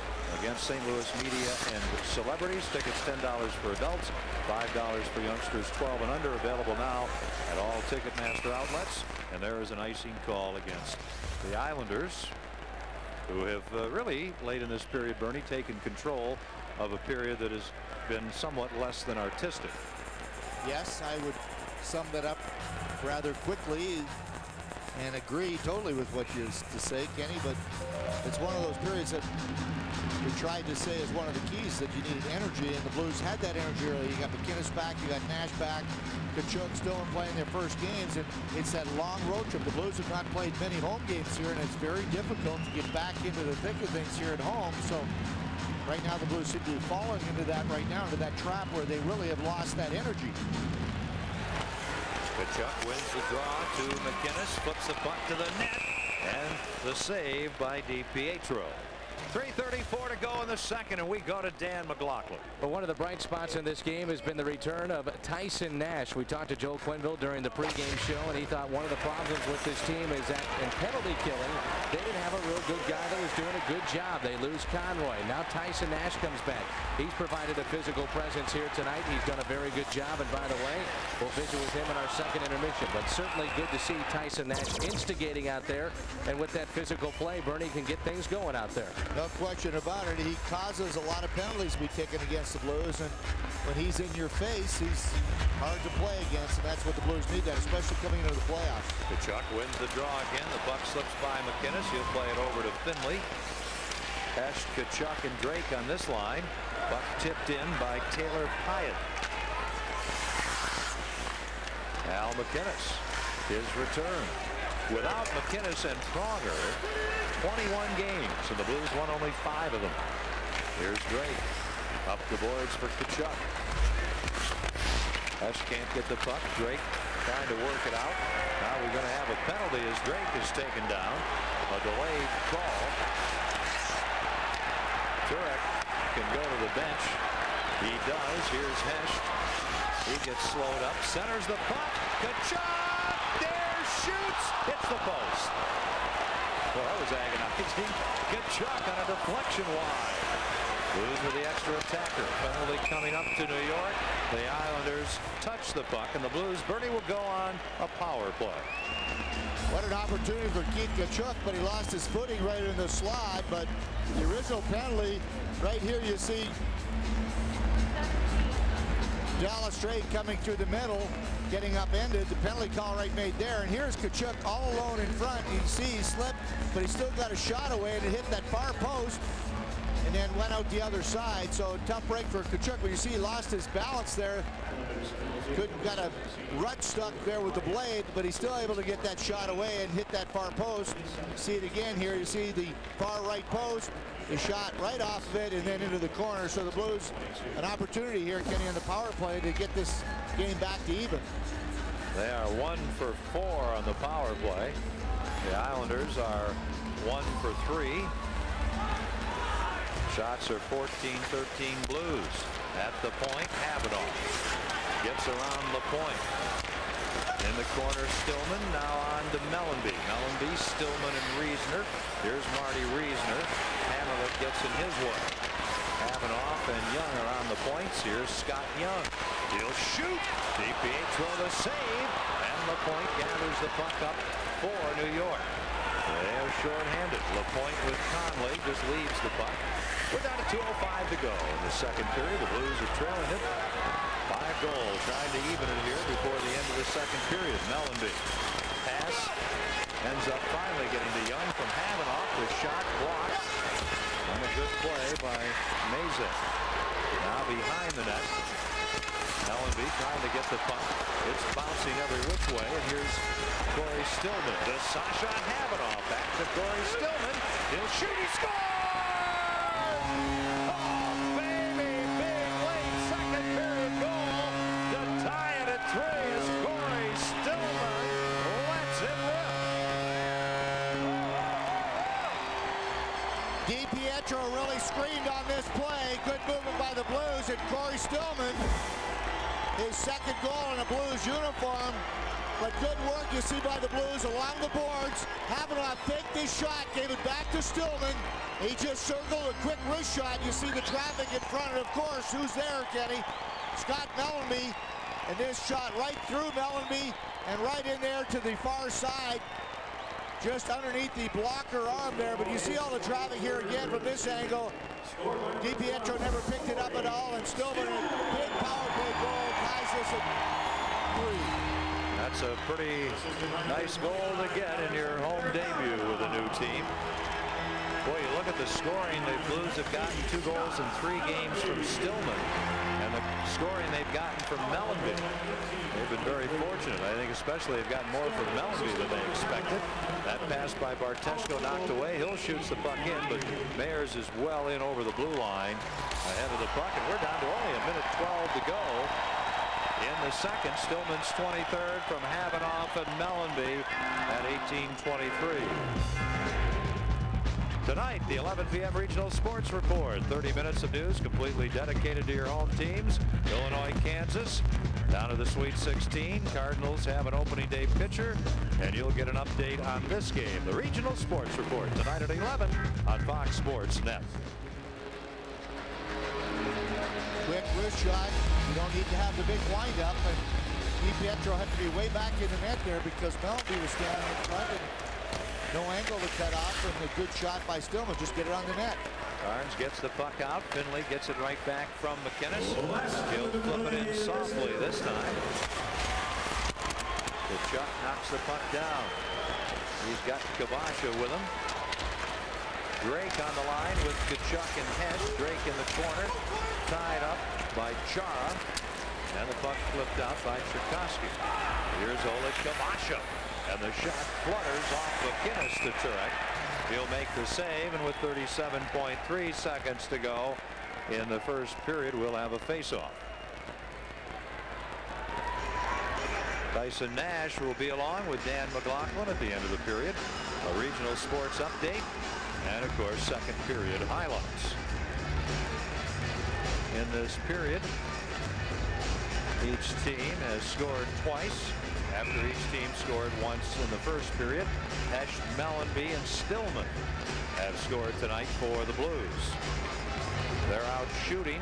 against St. Louis media and celebrities. Tickets $10 for adults, $5 for youngsters 12 and under. Available now at all Ticketmaster outlets. And there is an icing call against the Islanders, who have really late in this period, Bernie, taken control of a period that has been somewhat less than artistic. Yes, I would sum that up rather quickly and agree totally with what you to say, Kenny, but it's one of those periods that we tried to say is one of the keys, that you needed energy, and the Blues had that energy early. You got McInnes back, you got Nash back, Tkachuk still playing their first games, and it's that long road trip. The Blues have not played many home games here, and it's very difficult to get back into the thick of things here at home. So right now the Blues seem to be falling into that right now, into that trap where they really have lost that energy. Tkachuk wins the draw to McInnes, flips the puck to the net, and the save by DiPietro. 3:34 to go in the second, and we go to Dan McLaughlin. But one of the bright spots in this game has been the return of Tyson Nash. We talked to Joe Quenneville during the pregame show, and he thought one of the problems with this team is that in penalty killing, they didn't have a real good guy that was doing a good job. They lose Conroy. Now Tyson Nash comes back. He's provided a physical presence here tonight. He's done a very good job, and by the way, we'll visit with him in our second intermission. But certainly good to see Tyson Nash instigating out there, and with that physical play, Bernie can get things going out there. No question about it. He causes a lot of penalties to be taken against the Blues, and when he's in your face, he's hard to play against, and that's what the Blues need, that, especially coming into the playoffs. Tkachuk wins the draw again. The puck slips by McInnes. He'll play it over to Finley. Hecht, Tkachuk, and Drake on this line. Puck tipped in by Taylor Pyatt. Al McInnes, his return. Without McInnes and Pronger, 21 games, and the Blues won only 5 of them. Here's Drake. Up the boards for Tkachuk. Hecht can't get the puck. Drake trying to work it out. Now we're going to have a penalty as Drake is taken down. A delayed call. Turek can go to the bench. He does. Here's Hecht. He gets slowed up. Centers the puck. Tkachuk! Shoots, hits the post. Well, that was agonizing. Tkachuk on a deflection wide. Blues with the extra attacker. Penalty coming up to New York. The Islanders touch the puck, and the Blues, Bernie, will go on a power play. What an opportunity for Keith Tkachuk, but he lost his footing right in the slot. But the original penalty, right here you see Dallas Strait coming through the middle, getting upended. The penalty call right made there, and here's Tkachuk all alone in front. You can see he slipped, but he still got a shot away, and it hit that far post and then went out the other side. So tough break for Tkachuk. But you see he lost his balance there. Got a rut stuck there with the blade, but he's still able to get that shot away and hit that far post. See it again here. You see the far right post. He shot right off of it and then into the corner. So the Blues, an opportunity here, Kenny, on the power play to get this game back to even. They are 1 for 4 on the power play. The Islanders are 1 for 3. Shots are 14-13 Blues. At the point, Havanoff gets around Lapointe. In the corner, Stillman. Now on to Mellanby. Mellanby, Stillman, and Reisner. Here's Marty Reisner. Hamrlik gets in his way. Havanoff and Young are on the points. Here's Scott Young. He'll shoot. DiPietro the save. And Lapointe gathers the puck up for New York. They're short-handed. Lapointe with Conley just leaves the puck. We're down to 2:05 to go in the second period. The Blues are trailing it. 5 goals, trying to even it here before the end of the second period. Mellanby. Pass ends up finally getting to Young from Havanoff. The shot blocked on a good play by Mazek. Now behind the net. Mellanby trying to get the puck. It's bouncing every which way, and here's Cory Stillman. To Sasha Havanoff. Back to Cory Stillman. He'll shoot. He scores! Oh, baby! Big late second period goal to tie it at 3 as Cory Stillman lets it rip. DiPietro really screened on this play. Good movement by the Blues, and Cory Stillman, his second goal in a Blues uniform. But good work you see by the Blues along the boards. Havanoff faked this shot, gave it back to Stillman. He just circled a quick wrist shot. You see the traffic in front, and of course, who's there, Kenny? Scott Mellanby, and this shot right through Mellanby and right in there to the far side, just underneath the blocker arm there. But you see all the traffic here again from this angle. DiPietro never picked it up at all, and Stillman, a big power play goal, ties this at 3. That's a pretty nice goal to get in your home debut with a new team. Boy, you look at the scoring. The Blues have gotten 2 goals in 3 games from Stillman, and the scoring they've gotten from Mellanby. They've been very fortunate. I think especially they've gotten more from Mellanby than they expected. That pass by Barteshko knocked away. Hill shoots the puck in, but Mayers is well in over the blue line ahead of the puck, and we're down to only a minute 12 to go in the second. Stillman's 23rd from Havanoff and Mellanby at 18:23. Tonight, the 11 p.m. Regional Sports Report. 30 minutes of news completely dedicated to your home teams. Illinois, Kansas, down to the Sweet 16. Cardinals have an opening day pitcher, and you'll get an update on this game. The Regional Sports Report tonight at 11 on Fox Sports Net. Quick wrist shot. You don't need to have the big windup, and DiPietro had to be way back in the net there because Mellanby was standing in front and no angle to cut off, and a good shot by Stillman. Just get it on the net. Barnes gets the puck out. Finley gets it right back from McInnes. He'll flip it in softly this time. Tkachuk knocks the puck down. He's got Kvasha with him. Drake on the line with Tkachuk and Hecht. Drake in the corner, tied up by Chara, and the puck flipped out by Czerkawski. Here's Oleg Kvasha, and the shot flutters off McInnes to Turek. He'll make the save, and with 37.3 seconds to go in the first period, we'll have a face-off. Tyson Nash will be along with Dan McLaughlin at the end of the period. A regional sports update, and of course second period highlights. In this period, each team has scored twice. After each team scored once in the first period, Hecht, Mellanby, and Stillman have scored tonight for the Blues. They're out shooting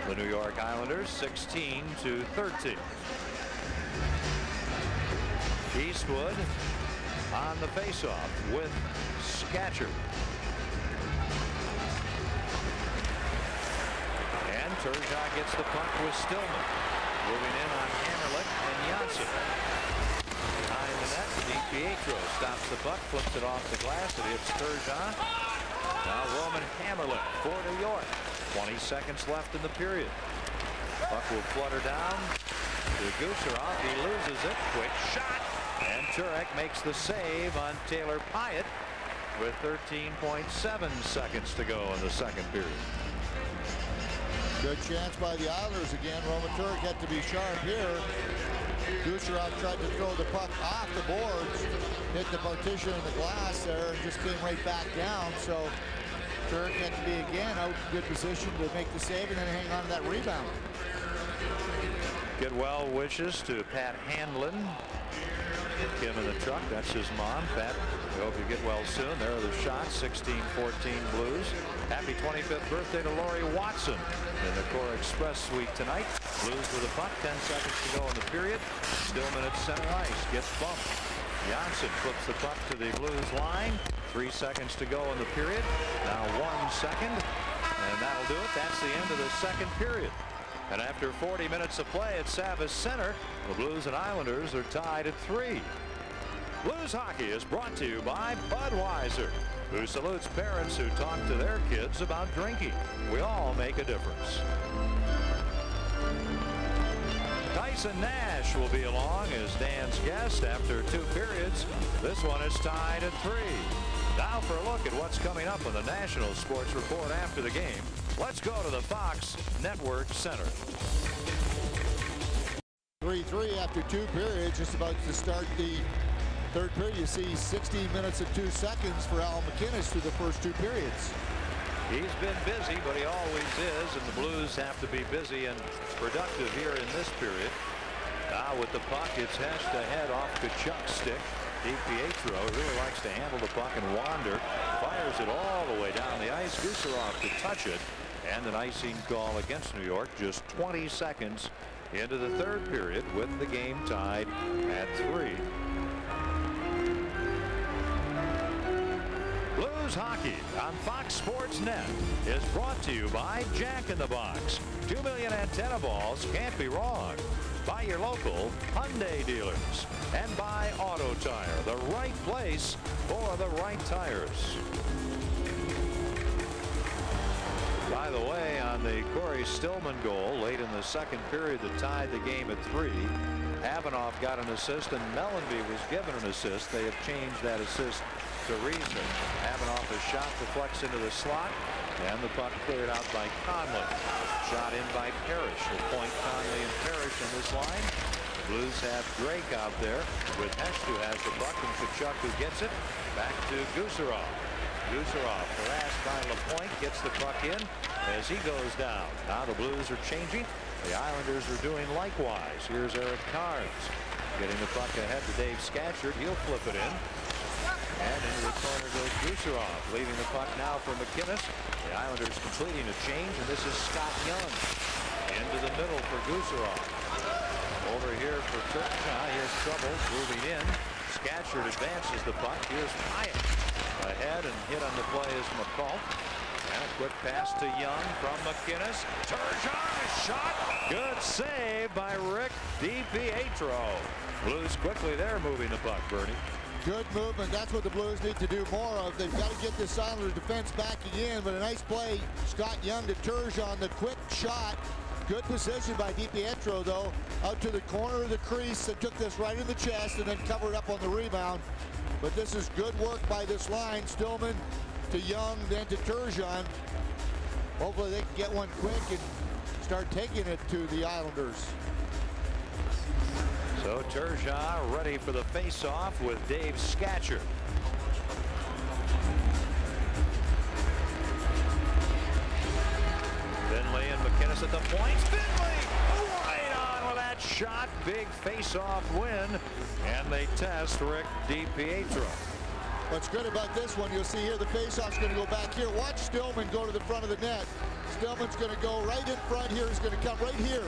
the New York Islanders 16-13. Eastwood on the faceoff with Scatcher. And Turgeon gets the puck with Stillman. Moving in on Hamrlik and Jonsson. Behind the net, DiPietro stops the puck, flips it off the glass. It hits Turgeon. Now Roman Hamrlik for New York. 20 seconds left in the period. Puck will flutter down to Gusarov. He loses it. Quick shot. And Turek makes the save on Taylor Pyatt with 13.7 seconds to go in the second period. Good chance by the Islanders again. Roman Turek had to be sharp here. Gusarov tried to throw the puck off the boards, hit the partition in the glass there, and just came right back down. So Turek had to be again out in good position to make the save and then hang on to that rebound. Get well wishes to Pat Handlin. Kim in the truck. That's his mom. Pat, we hope you get well soon. There are the shots. 16-14 Blues. Happy 25th birthday to Lori Watson in the Core Express suite tonight. Blues with a puck. 10 seconds to go in the period. Stillman at center ice. Gets bumped. Jonsson flips the puck to the Blues line. 3 seconds to go in the period. Now 1 second. And that'll do it. That's the end of the second period. And after 40 minutes of play at Savas Center, the Blues and Islanders are tied at 3. Blues hockey is brought to you by Budweiser, who salutes parents who talk to their kids about drinking. We all make a difference. Tyson Nash will be along as Dan's guest after 2 periods. This one is tied at 3. Now for a look at what's coming up on the National Sports Report after the game. Let's go to the Fox Network Center. 3-3 after 2 periods, just about to start the third period. You see 16 minutes and 2 seconds for Al McInnes through the first 2 periods. He's been busy, but he always is, and the Blues have to be busy and productive here in this period. Now with the puck, it's Hecht ahead off Tkachuk's stick. DiPietro really likes to handle the puck and wander. Fires it all the way down the ice. Gusarov to touch it. And an icing call against New York just 20 seconds into the third period with the game tied at 3. Blues hockey on Fox Sports Net is brought to you by Jack in the Box. 2 million antenna balls can't be wrong. By your local Hyundai dealers. And by Auto Tire, the right place for the right tires. By the way, on the Cory Stillman goal late in the second period that tied the game at 3, Avanoff got an assist and Mellanby was given an assist. They have changed that assist to Riesner. Avanoff's shot deflects into the slot and the puck cleared out by Conley. Shot in by Parrish. Lapointe, Conley, and Parrish in this line. Blues have Drake out there with Hecht, who has the puck, and Tkachuk, who gets it. Back to Gusarov. Gusarov harassed by Lapointe, gets the puck in as he goes down. Now the Blues are changing. The Islanders are doing likewise. Here's Eric Carnes getting the puck ahead to Dave Scatchard. He'll flip it in. And into the corner goes Gusarov, leaving the puck now for McInnes. The Islanders completing a change, and this is Scott Young. Into the middle for Gusarov. Over here for Turek. Here's trouble moving in. Scatchard advances the puck. Here's Pyatt. Ahead and hit on the play is McCall. And a quick pass to Young from McInnes. Turgeon, shot. Good save by Rick DiPietro. Blues quickly there moving the puck, Bernie. Good movement. That's what the Blues need to do more of. They've got to get this Islander defense backing in, but a nice play. Scott Young to Turgeon, the quick shot. Good position by DiPietro, though, out to the corner of the crease and took this right in the chest and then covered up on the rebound. But this is good work by this line. Stillman to Young, then to Turgeon. Hopefully they can get one quick and start taking it to the Islanders. So Turgeon ready for the face-off with Dave Scatchard. Finley and McInnes at the points. Finley right on with that shot. Big face-off win. And they test Rick DiPietro. What's good about this one, you'll see here the face-off's going to go back here. Watch Stillman go to the front of the net. Stillman's going to go right in front here. He's going to come right here.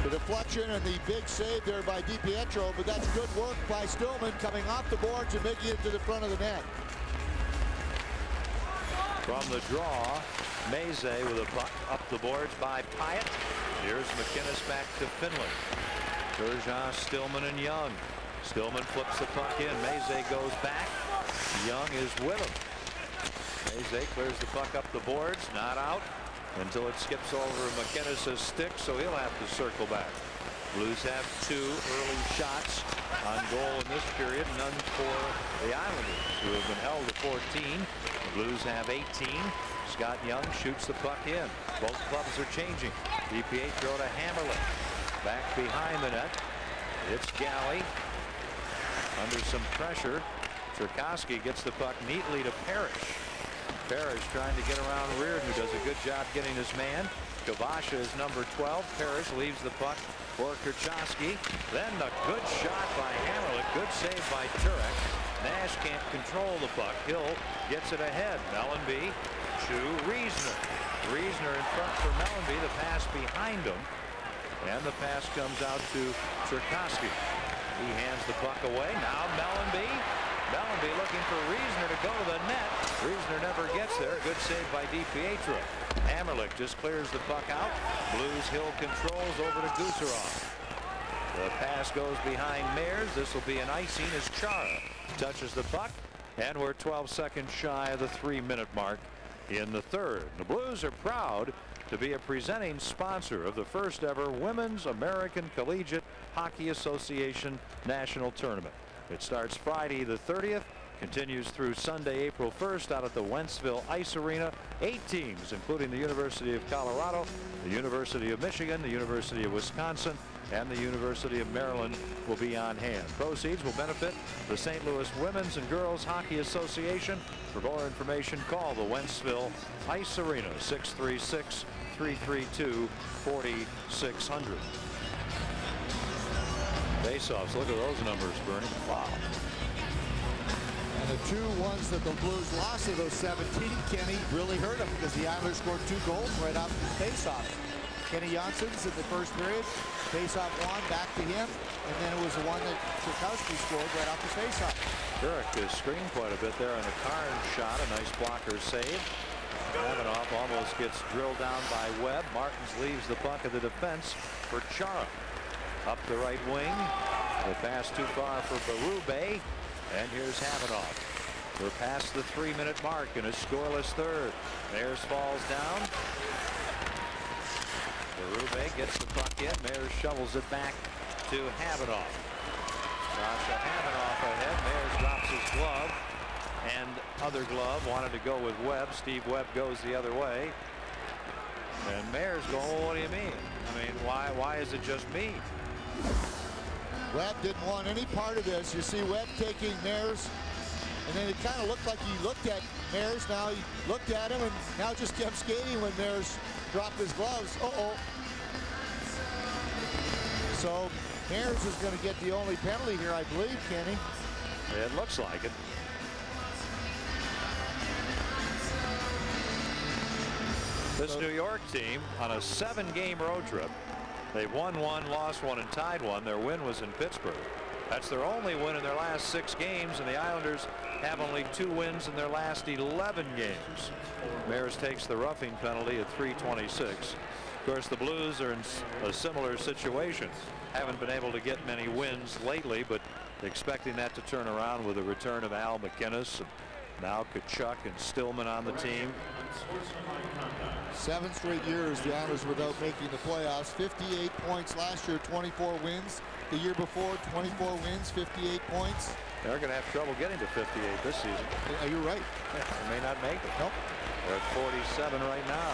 The deflection and the big save there by DiPietro, but that's good work by Stillman coming off the boards and making it to the front of the net. From the draw, Meze with a puck up the boards by Pyatt. Here's McInnes back to Finley. Turgeon, Stillman, and Young. Stillman flips the puck in. Meze goes back. Young is with him. Meze clears the puck up the boards. Not out until it skips over McInnes' stick, so he'll have to circle back. Blues have 2 early shots on goal in this period, none for the Islanders, who have been held to 14. The Blues have 18. Scott Young shoots the puck in. Both clubs are changing. DiPietro to Hamrlik. Back behind the net. It's Galley. Under some pressure. Czerkawski gets the puck neatly to Parrish. Parrish trying to get around Reardon, who does a good job getting his man. Kvasha is number 12. Parrish leaves the puck for Czerkawski. Then a good shot by Hamrlik. Good save by Turek. Nash can't control the puck. Hill gets it ahead. Mellanby to Riesner. Riesner in front for Mellanby. The pass behind him. And the pass comes out to Czerkawski. He hands the puck away. Now Mellanby. Mellanby looking for Riesner to go to the net. Riesner never gets there. Good save by DiPietro. Hamrlik just clears the puck out. Blues Hill controls over to Gusarov. The pass goes behind Meyers. This will be an icing as Chara touches the puck. And we're 12 seconds shy of the 3-minute mark in the third. The Blues are proud to be a presenting sponsor of the first ever Women's American Collegiate Hockey Association National Tournament. It starts Friday the 30th, continues through Sunday, April 1st out at the Wentzville Ice Arena. 8 teams, including the University of Colorado, the University of Michigan, the University of Wisconsin, and the University of Maryland will be on hand. Proceeds will benefit the St. Louis Women's and Girls Hockey Association. For more information, call the Wentzville Ice Arena, 636-332-4600. Faceoffs. Look at those numbers, Bernie. Wow. And the 2 ones that the Blues lost of those 17, Kenny, really hurt them because the Islanders scored 2 goals right off the faceoff. Kenny Jonsson's in the first period. Faceoff one, back to him. And then it was the one that Czerkawski scored right off the faceoff. Turek is screened quite a bit there on the Karn shot. A nice blocker save. Havenoff almost gets drilled down by Webb. Martins leaves the puck of the defense for Chara. Up the right wing. The pass too far for Berube. And here's Havenoff. We're past the 3-minute mark in a scoreless third. Mayers falls down. Berube gets the puck in. Mayers shovels it back to Havenoff. Kvasha Havenoff ahead. Mayers drops his glove. And other glove wanted to go with Webb. Steve Webb goes the other way. And Mayers going, well, what do you mean? I mean, why is it just me? Webb didn't want any part of this. You see Webb taking Mayers, and then it kind of looked like he looked at Mayers. Now he looked at him and now just kept skating when Mayers dropped his gloves. So Mayers is going to get the only penalty here, I believe, Kenny. It looks like it. This New York team on a 7-game road trip. They've won 1, lost 1, and tied 1. Their win was in Pittsburgh. That's their only win in their last 6 games, and the Islanders have only 2 wins in their last 11 games. Mayers takes the roughing penalty at 3:26. Of course, the Blues are in a similar situation. Haven't been able to get many wins lately, but expecting that to turn around with the return of Al McInnes. Now Tkachuk and Stillman on the team. 7 straight years the Islanders without making the playoffs. 58 points last year, 24 wins. The year before, 24 wins, 58 points. They're going to have trouble getting to 58 this season. You're right. They may not make it. Nope. They're at 47 right now.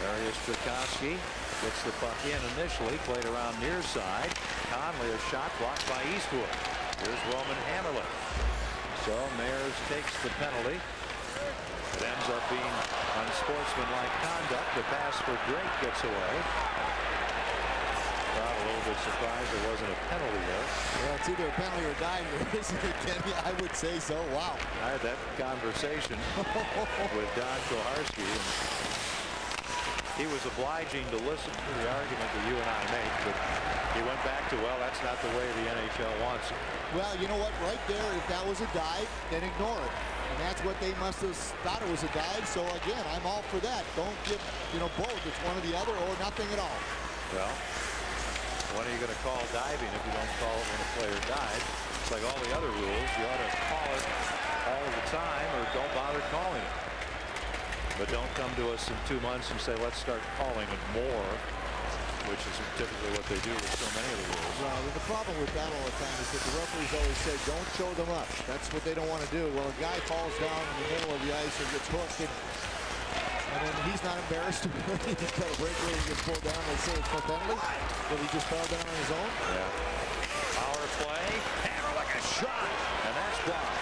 Mariusz Czerkawski gets the puck in initially, played around near side. Conley, a shot blocked by Eastwood. Here's Roman Hamrlik. So Mayers takes the penalty. It ends up being unsportsmanlike conduct. The pass for Drake gets away. Crowd a little bit surprised there wasn't a penalty there. Well, it's either a penalty or dying, isn't it, Kenny? I would say so. Wow. I had that conversation with Don Koharski. He was obliging to listen to the argument that you and I make, but he went back to, well, that's not the way the NHL wants it. Well, you know what? Right there, if that was a dive, then ignore it. And that's what they must have thought it was a dive. So, again, I'm all for that. Don't give, both. It's one or the other or nothing at all. Well, when are you going to call diving if you don't call it when a player dives? It's like all the other rules. You ought to call it all the time or don't bother calling it. But don't come to us in 2 months and say, let's start calling it more, which is typically what they do with so many of the rules. Well, the problem with that all the time is that the referees always say, don't show them up. That's what they don't want to do. Well, a guy falls down in the middle of the ice and gets hooked, and then he's not embarrassed. He's got a break where he gets pulled down. They say it's no penalty, but he just fell down on his own. Yeah. Power play. Hamrlik a shot, and that's blocked.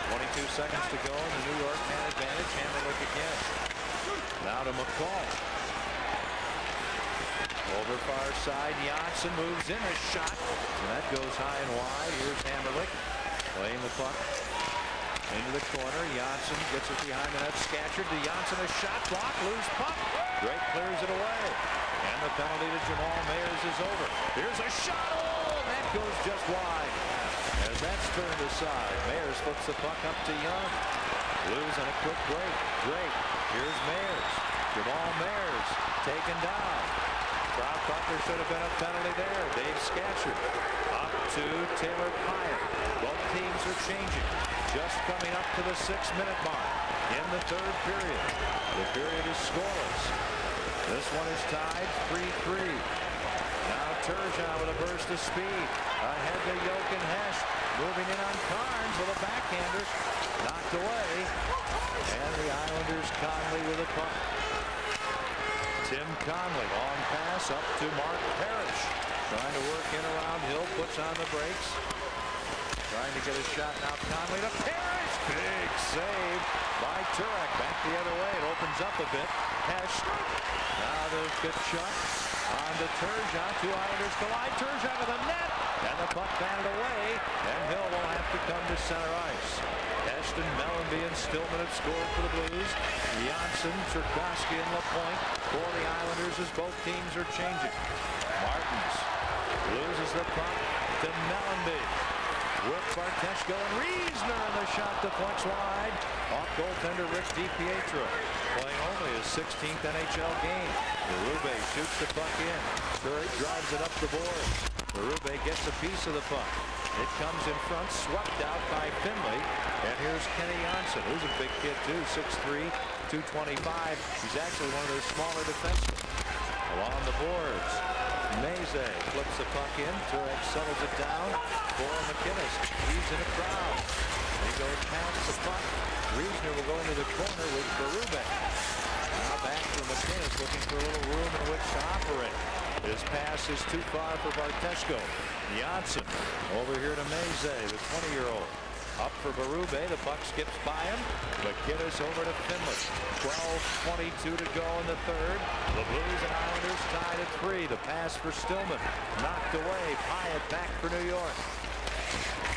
22 seconds to go, and the New York man advantage. Hamrlik again. Now to McCall. Over far side, Jonsson moves in a shot, and that goes high and wide. Here's Hamrlik playing the puck into the corner. Jonsson gets it behind the net. Scatcherd to Jonsson, a shot block, loose puck. Drake clears it away, and the penalty to Jamal Mayers is over. Here's a shot. Oh, that goes just wide. As that's turned aside, Mayers flips the puck up to Young. Blues on a quick break. Drake. Here's Mayers. Jamal Mayers taken down. Crowd thought there should have been a penalty there. Dave Scatcherd up to Taylor Pyatt. Both teams are changing. Just coming up to the 6-minute mark in the 3rd period. The period is scoreless. This one is tied 3-3. Now Turgeon with a burst of speed. Ahead to Jochen Hecht. Moving in on Carnes with a backhander. Knocked away. And the Islanders Conley with a puck. Tim Conley, long pass up to Mark Parrish. Trying to work in around Hill, puts on the brakes. Trying to get a shot now. Conley to Parrish. Big save by Turek. Back the other way. It opens up a bit. Hecht. Now to Tkachuk. On to Turgeon. Two Islanders collide. Turgeon to the net. And the puck batted away. And Hill will have to come to center ice. Hecht and Mellanby and Stillman have scored for the Blues. Jonsson, Czerkawski, and Lapointe for the Islanders as both teams are changing. Martins loses the puck to Mellanby. With Barteshko and Riesner, and the shot deflects wide. Off goaltender Rick DiPietro, playing only his 16th NHL game. Berube shoots the puck in. Turek drives it up the boards. Berube gets a piece of the puck. It comes in front, swept out by Finley. And here's Kenny Jonsson, who's a big kid too, 6'3", 225. He's actually one of their smaller defensemen. Along the boards, Meze flips the puck in. Turek settles it down for McInnes. He's in a crowd. He goes past the puck. Riesner will go into the corner with Berube. Now back to McInnes, looking for a little room in which to operate. His pass is too far for Barteshko. Jonsson over here to Meze, the 20-year-old. Up for Berube. The puck skips by him. McInnes over to Finley. 12:22 to go in the third. The Blues and Islanders tied at 3. The pass for Stillman. Knocked away. Pyatt back for New York.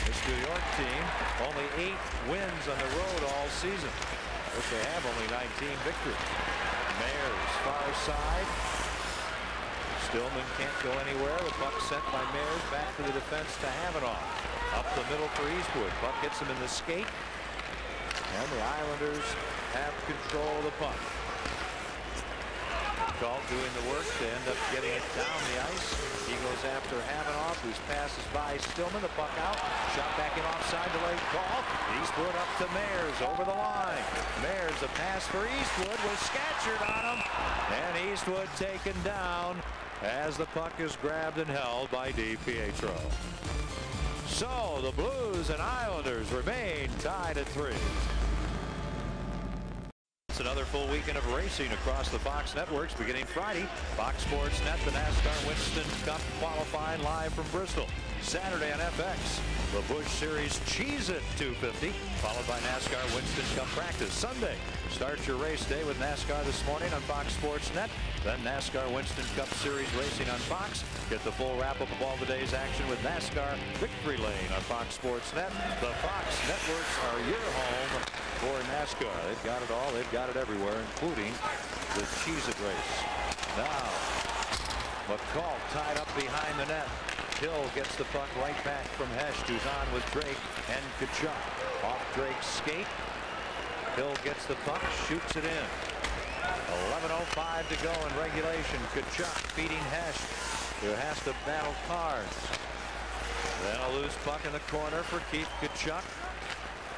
This New York team only 8 wins on the road all season. But they have only 19 victories. Meyers far side. Stillman can't go anywhere. The puck sent by Meyers back to the defense to Havanoff. Up the middle for Eastwood. Puck hits him in the skate. And the Islanders have control of the puck. Call doing the work to end up getting it down the ice. He goes after Havanoff, whose passes by Stillman. The puck out. Shot back in offside. Delayed call. Eastwood up to Meyers over the line. Meyers, a pass for Eastwood, was scatchered on him. And Eastwood taken down as the puck is grabbed and held by DiPietro. So the Blues and Islanders remain tied at 3. It's another full weekend of racing across the Fox networks beginning Friday. Fox Sports Net, the NASCAR Winston Cup qualifying live from Bristol. Saturday on FX, the Busch Series Cheez-It 250, followed by NASCAR Winston Cup practice. Sunday, start your race day with NASCAR this morning on Fox Sports Net. Then NASCAR Winston Cup Series racing on Fox. Get the full wrap-up of all the day's action with NASCAR Victory Lane on Fox Sports Net. The Fox networks are your home for NASCAR. They've got it all. They've got it everywhere, including the Cheez-It race. Now, McCall tied up behind the net. Hill gets the puck right back from Hecht, who's on with Drake and Tkachuk. Off Drake's skate. Hill gets the puck, shoots it in. 11:05 to go in regulation. Tkachuk feeding Hecht, who has to battle cards. Then a loose puck in the corner for Keith Tkachuk.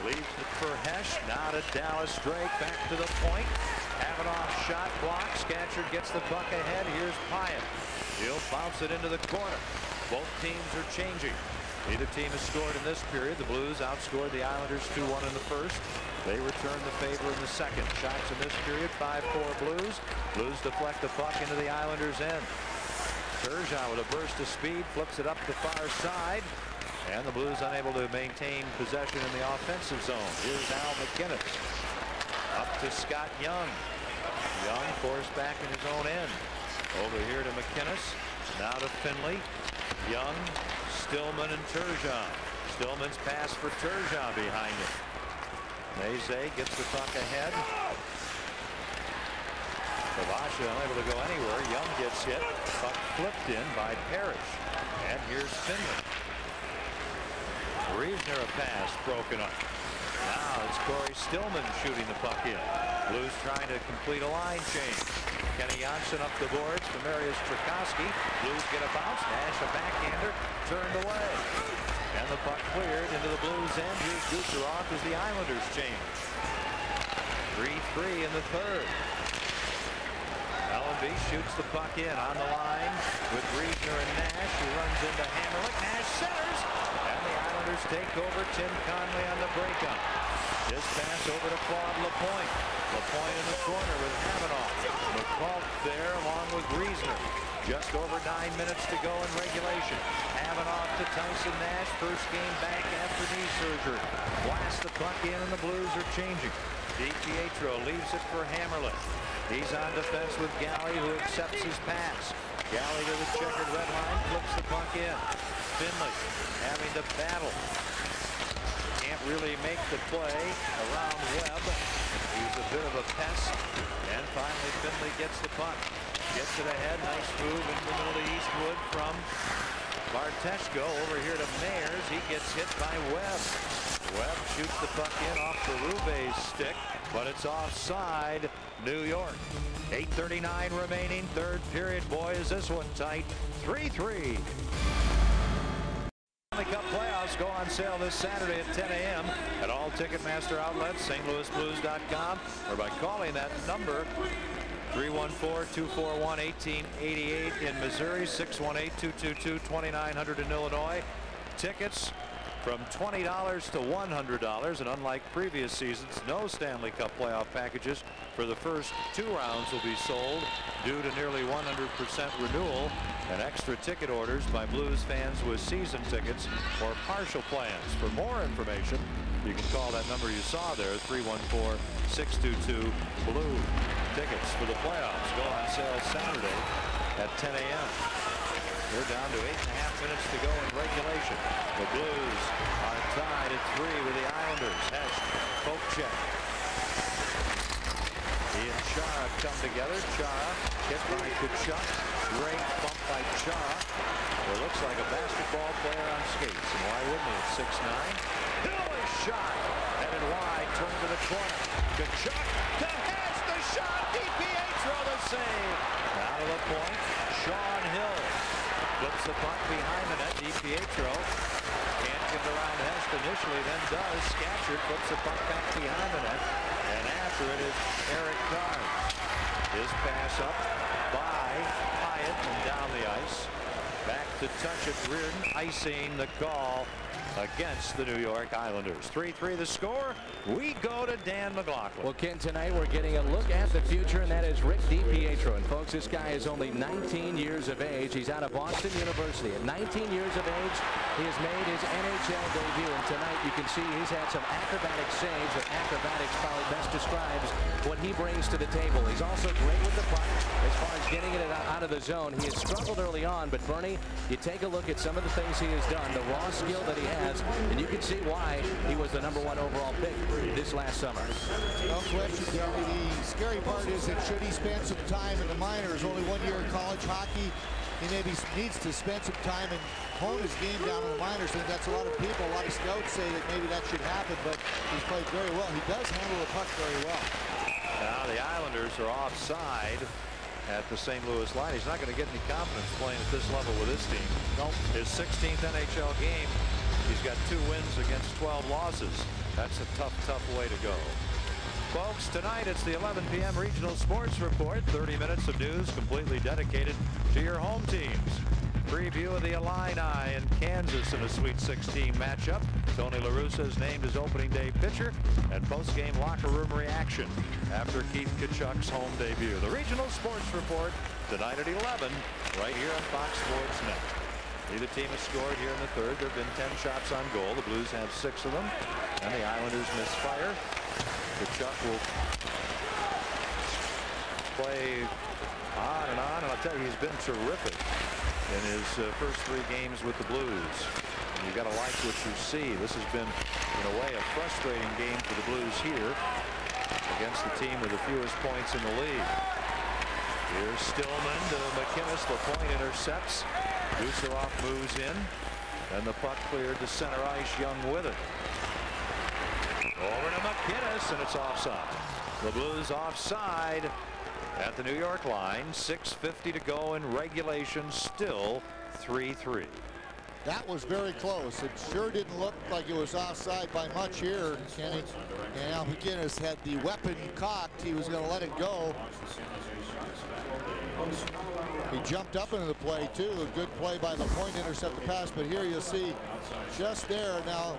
Leaves it for Hecht. Now to Dallas Drake. Back to the point. Havanoff shot blocked. Scatchard gets the puck ahead. Here's Pyatt. He'll bounce it into the corner. Both teams are changing. Neither team has scored in this period. The Blues outscored the Islanders 2-1 in the first. They return the favor in the second. Shots in this period, 5-4 Blues. Blues deflect the puck into the Islanders' end. Turgeon with a burst of speed, flips it up the far side. And the Blues unable to maintain possession in the offensive zone. Here's Al McInnes. Up to Scott Young. Young forced back in his own end. Over here to McInnes. Now to Finley. Young, Stillman, and Turgeon. Stillman's pass for Turgeon behind him. Meze gets the puck ahead. Kvasha unable to go anywhere. Young gets hit. Puck flipped in by Parrish. And here's Finley. Riesner a pass broken up. Now it's Cory Stillman shooting the puck in. Blues trying to complete a line change. Kenny Jonsson up the boards for Mariusz Czerkawski. Blues get a bounce. Nash a backhander. Turned away. And the puck cleared into the Blues end. Here's Kucherov as the Islanders change. 3-3 in the third. Mellanby shoots the puck in on the line with Riesner and Nash, who runs into Hamrlik. Nash centers. And the Islanders take over. Tim Conley on the breakup. This pass over to Claude Lapointe. Lapointe in the corner with Havanoff. McCall there along with Riesner. Just over 9 minutes to go in regulation. Havanoff to Tyson Nash. First game back after knee surgery. Blast the puck in and the Blues are changing. DiPietro leaves it for Hamrlik. He's on defense with Galley, who accepts his pass. Galley to the checkered red line, flips the puck in. Finley having to battle. Can't really make the play around Webb. He's a bit of a pest. And finally Finley gets the puck. Gets it ahead. Nice move into the middle to Eastwood from Barteshko over here to Mayers. He gets hit by Webb. Webb shoots the puck in off Berube's stick, but it's offside, New York. 8:39 remaining, third period. Boy, is this one tight. 3-3. Stanley Cup playoffs go on sale this Saturday at 10 a.m. at all Ticketmaster outlets, stlouisblues.com, or by calling that number 314-241-1888 in Missouri, 618-222-2900 in Illinois. Tickets from $20 to $100, and unlike previous seasons, no Stanley Cup playoff packages for the first 2 rounds will be sold due to nearly 100% renewal and extra ticket orders by Blues fans with season tickets or partial plans. For more information, you can call that number you saw there, 314-622-BLUE. Tickets for the playoffs go on sale Saturday at 10 a.m. We're down to 8.5 minutes to go in regulation. The Blues are tied at 3 with the Islanders. Hecht, poke check. He and Chara come together. Chara hit by Tkachuk. Great bump by Chara. It looks like a basketball player on skates. And why wouldn't he? At 6'9". Hillis shot. Headed wide. Turned to the corner. Tkachuk to Hecht. The shot. DiPietro the save. Out of the point. Sean Hill flips the puck behind the net. DiPietro can't get around Hecht initially, then does. Scatcherd flips the puck back behind the net, and after it is Eric Carr. His pass up by Hyatt and down the ice. Back to touch it. Reardon icing the call against the New York Islanders. 3-3 the score. We go to Dan McLaughlin. Well, Ken, tonight we're getting a look at the future, and that is Rick DiPietro. And folks, this guy is only 19 years of age. He's out of Boston University. At 19 years of age, he has made his NHL debut. And tonight you can see he's had some acrobatic saves, and acrobatics probably best describes what he brings to the table. He's also great with the puck as far as getting it out of the zone. He has struggled early on, but Bernie, you take a look at some of the things he has done, the raw skill that he has, and you can see why he was the #1 overall pick this last summer. No question, Gary. The scary part is that should he spend some time in the minors, only 1 year in college hockey, he maybe needs to spend some time and hone his game down in the minors. I think that's a lot of people, a lot of scouts say that maybe that should happen, but he's played very well. He does handle the puck very well. Now the Islanders are offside at the St. Louis line. He's not going to get any confidence playing at this level with his team. Nope. His 16th NHL game. He's got 2 wins against 12 losses. That's a tough way to go. Folks, tonight it's the 11 p.m. Regional Sports Report. 30 minutes of news completely dedicated to your home teams. Preview of the Illini and Kansas in a Sweet 16 matchup. Tony La Russa is named as opening day pitcher, and post-game locker room reaction after Keith Tkachuk's home debut. The Regional Sports Report tonight at 11 right here on Fox Sports Net. Neither team has scored here in the third. There have been 10 shots on goal. The Blues have 6 of them, and the Islanders misfire. Tkachuk will play on, and I'll tell you, he's been terrific in his first 3 games with the Blues. And you've got to like what you see. This has been, in a way, a frustrating game for the Blues here against the team with the fewest points in the league. Here's Stillman to McInnes. Lapointe intercepts. Gusarov moves in, and the puck cleared to center ice. Young with it. Over to McInnes, and it's offside. The Blues offside at the New York line. 6:50 to go in regulation. Still 3-3. That was very close. It sure didn't look like it was offside by much here, Kenny. And now McInnes had the weapon cocked. He was going to let it go. He jumped up into the play, too. A good play by Lapointe to intercept the pass. But here you'll see just there. Now,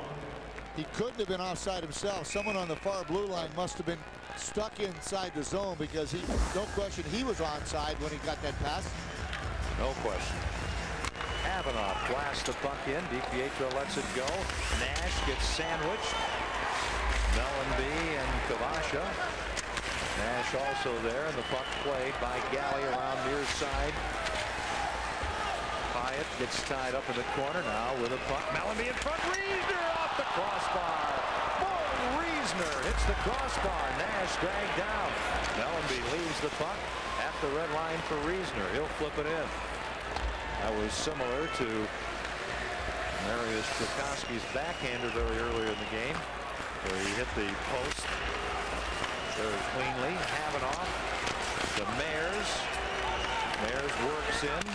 he couldn't have been offside himself. Someone on the far blue line must have been stuck inside the zone, because he, no question, he was onside when he got that pass. No question. Avanoff blasts the puck in. DiPietro lets it go. Nash gets sandwiched. Mellanby and Kvasha. Nash also there, and the puck played by Galley around near side Hyatt gets tied up in the corner now with a puck. Mellanby in front. Riesner off the crossbar. Oh, Riesner hits the crossbar. Nash dragged down. Mellanby leaves the puck at the red line for Riesner. He'll flip it in. That was similar to Mariusz Czerkawski's backhander very earlier in the game, where he hit the post very cleanly. Havenoff to Mayers. Mayers works in.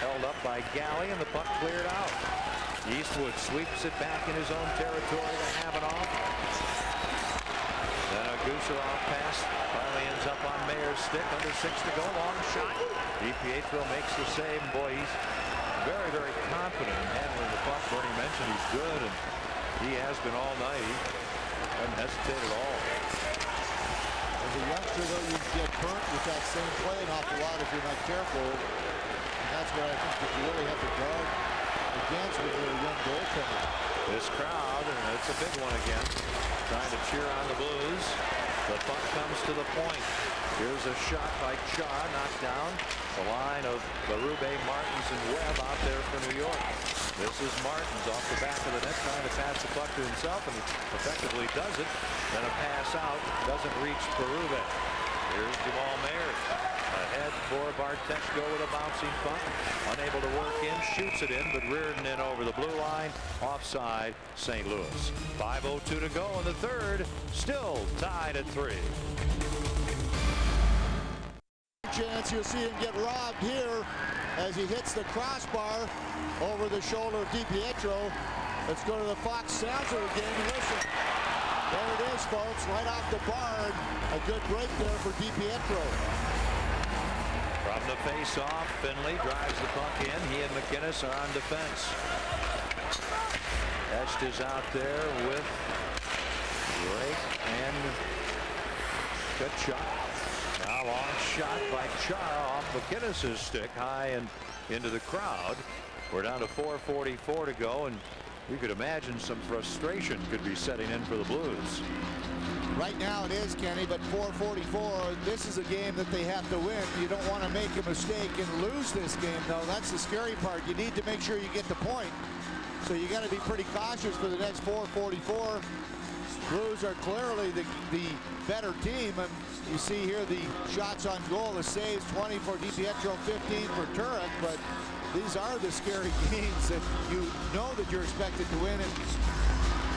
Held up by Galley, and the puck cleared out. Eastwood sweeps it back in his own territory to Havenoff. Then a Gusarov pass finally ends up on Mayer's stick. Under 6 to go. Long shot. DiPietro makes the save. Boy, he's very, very confident in handling the puck. Bernie mentioned he's good, and he has been all night. He hasn't hesitated at all. As a youngster, though, you get burnt with that same play an awful lot if you're not careful. And that's what I think that you really have to guard against with your young goaltender. This crowd, and it's a big one again, trying to cheer on the Blues. The puck comes to the point. Here's a shot by Char, knocked down the line of Berube, Martins, and Webb out there for New York. This is Martins off the back of the net, trying to pass the puck to himself, and he effectively does it. Then a pass out, doesn't reach Berube. Here's Jamal Mayers. Ahead for Barteshko with a bouncing puck. Unable to work in, shoots it in, but Reardon in over the blue line. Offside, St. Louis. 5:02 to go in the third. Still tied at 3. Chance you'll see him get robbed here as he hits the crossbar over the shoulder of DiPietro. Let's go to the Fox sounds of the game. Listen, there it is, folks, right off the bar. A good break there for DiPietro. From the face-off, Finley drives the puck in. He and McInnes are on defense. Hecht is out there with Drake and Tkachuk. Now long shot by Chara off McInnes' stick high and into the crowd. We're down to 4:44 to go, and you could imagine some frustration could be setting in for the Blues. Right now it is, Kenny, but 4:44, this is a game that they have to win. You don't want to make a mistake and lose this game, though. That's the scary part. You need to make sure you get the point. So you got to be pretty cautious for the next 4:44. Blues are clearly the better team. And you see here the shots on goal, the saves, 20 for DiPietro, 15 for Turek. But these are the scary games that you know that you're expected to win. And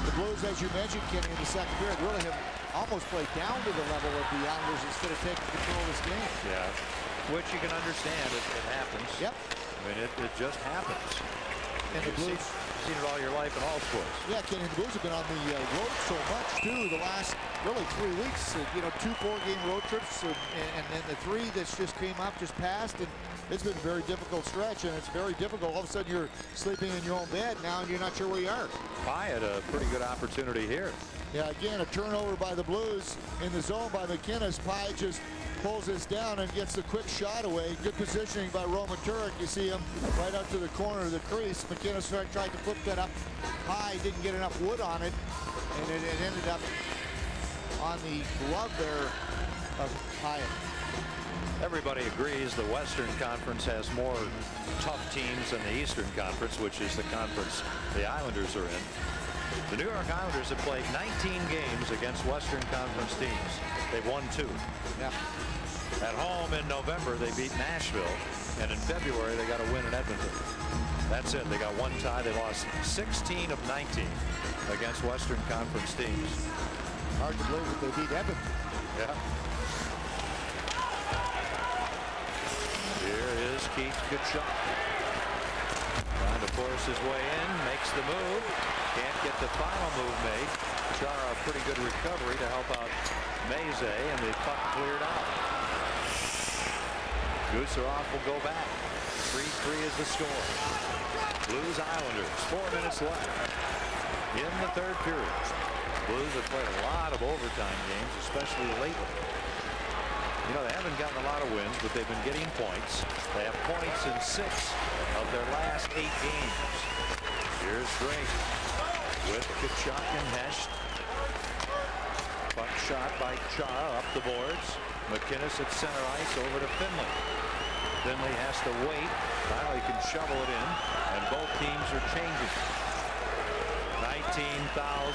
the Blues, as you mentioned, Kenny, in the second period, really have almost played down to the level of the Islanders instead of taking control of this game. Yeah, which you can understand. It happens. Yep. I mean, it just happens. And the Blues, seen it all your life in all sports. Yeah, Kenny, the Blues have been on the road so much too the last really 3 weeks. You know, 2 4-game road trips, and then the 3 that's just came up, just passed, and it's been a very difficult stretch, and it's very difficult. All of a sudden, you're sleeping in your own bed now, and you're not sure where you are. Pi had a pretty good opportunity here. Yeah, again, a turnover by the Blues in the zone by McInnes. Pi just pulls this down and gets the quick shot away. Good positioning by Roman Turek. You see him right out to the corner of the crease. McInnes tried to flip that up high, didn't get enough wood on it, and it ended up on the glove there of Hyatt. Everybody agrees the Western Conference has more tough teams than the Eastern Conference, which is the conference the Islanders are in. The New York Islanders have played 19 games against Western Conference teams. They've won 2. Yeah. At home in November, they beat Nashville, and in February, they got a win in Edmonton. That's it. They got 1 tie. They lost 16 of 19 against Western Conference teams. Hard to believe that they beat Edmonton. Yeah. Here is Keith Tkachuk. Trying to force his way in, makes the move. Can't get the final move made. Chara, a pretty good recovery to help out Meze, and the puck cleared out. Gusarov will go back. 3-3 is the score. Blues Islanders, 4 minutes left in the third period. Blues have played a lot of overtime games, especially lately. You know, they haven't gotten a lot of wins, but they've been getting points. They have points in 6 of their last 8 games. Here's Drake with Tkachuk and Hecht. Puck shot by Chara up the boards. McInnes at center ice over to Finley. Finley has to wait. Finally can shovel it in, and both teams are changing. 19,723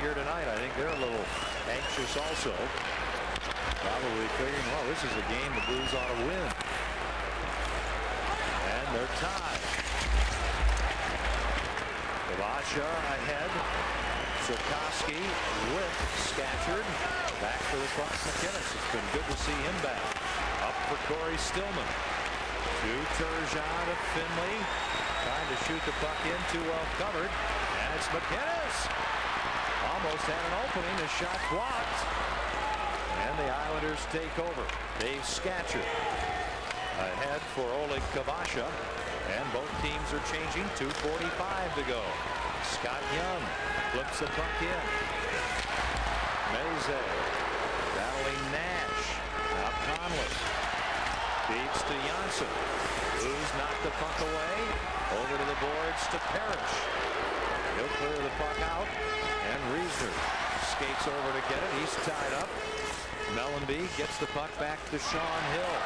here tonight. I think they're a little anxious also. Probably figuring, well, this is a game the Blues ought to win. And they're tied. Kvasha ahead. Czerkawski with Scatcherd. Back to the puck, McInnes. It's been good to see him back. Up for Cory Stillman. To Turgeon to Finley. Trying to shoot the puck in, too well covered. And it's McInnes. Almost had an opening. The shot blocked. And the Islanders take over. Dave Scatcherd ahead for Oleg Kvasha. And both teams are changing. 2:45 to go. Scott Young flips the puck in. Meze battling Nash. Now Conley feeds to Jonsson. Blues knock the puck away. Over to the boards to Parrish. He'll clear the puck out. And Riesner skates over to get it. He's tied up. Mellanby gets the puck back to Sean Hill.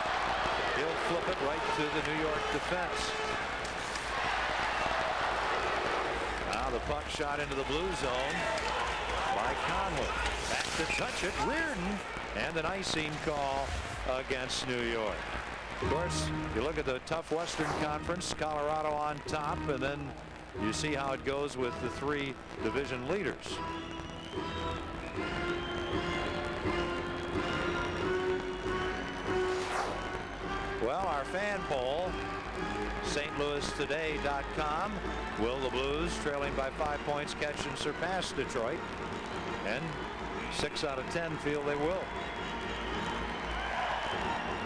He'll flip it right to the New York defense. Now the puck shot into the blue zone by Conley. Back to touch it. Reardon. And an icing call against New York. Of course, you look at the tough Western Conference, Colorado on top, and then you see how it goes with the three division leaders. Well, our fan poll, stlouistoday.com. Will the Blues, trailing by 5 points, catch and surpass Detroit? And 6 out of 10 feel they will.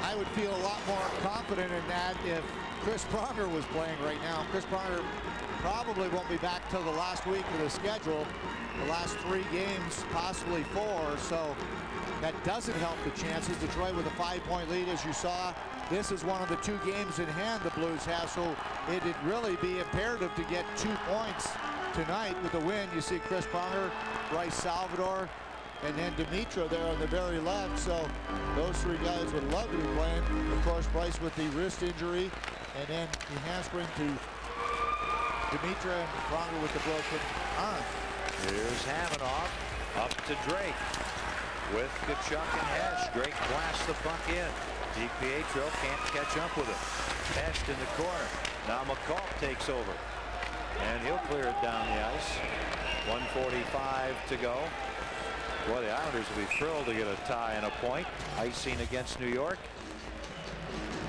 I would feel a lot more confident in that if Chris Pronger was playing right now. Chris Pronger probably won't be back till the last week of the schedule. The last 3 games, possibly 4. So that doesn't help the chances. Detroit with a 5-point lead, as you saw. This is one of the 2 games in hand the Blues have, so it'd really be imperative to get 2 points tonight with the win. You see Chris Pronger, Bryce Salvador, and then DiPietro there on the very left. So those 3 guys would love to be playing. Of course, Bryce with the wrist injury, and then the handspring to DiPietro, and Pronger with the broken arm. Here's Haminoff up to Drake with Tkachuk and Hecht. Drake blasts the puck in. DiPietro can't catch up with it. Hecht in the corner. Now McCall takes over, and he'll clear it down the ice. 1:45 to go. Boy, the Islanders will be thrilled to get a tie and a point. Icing against New York.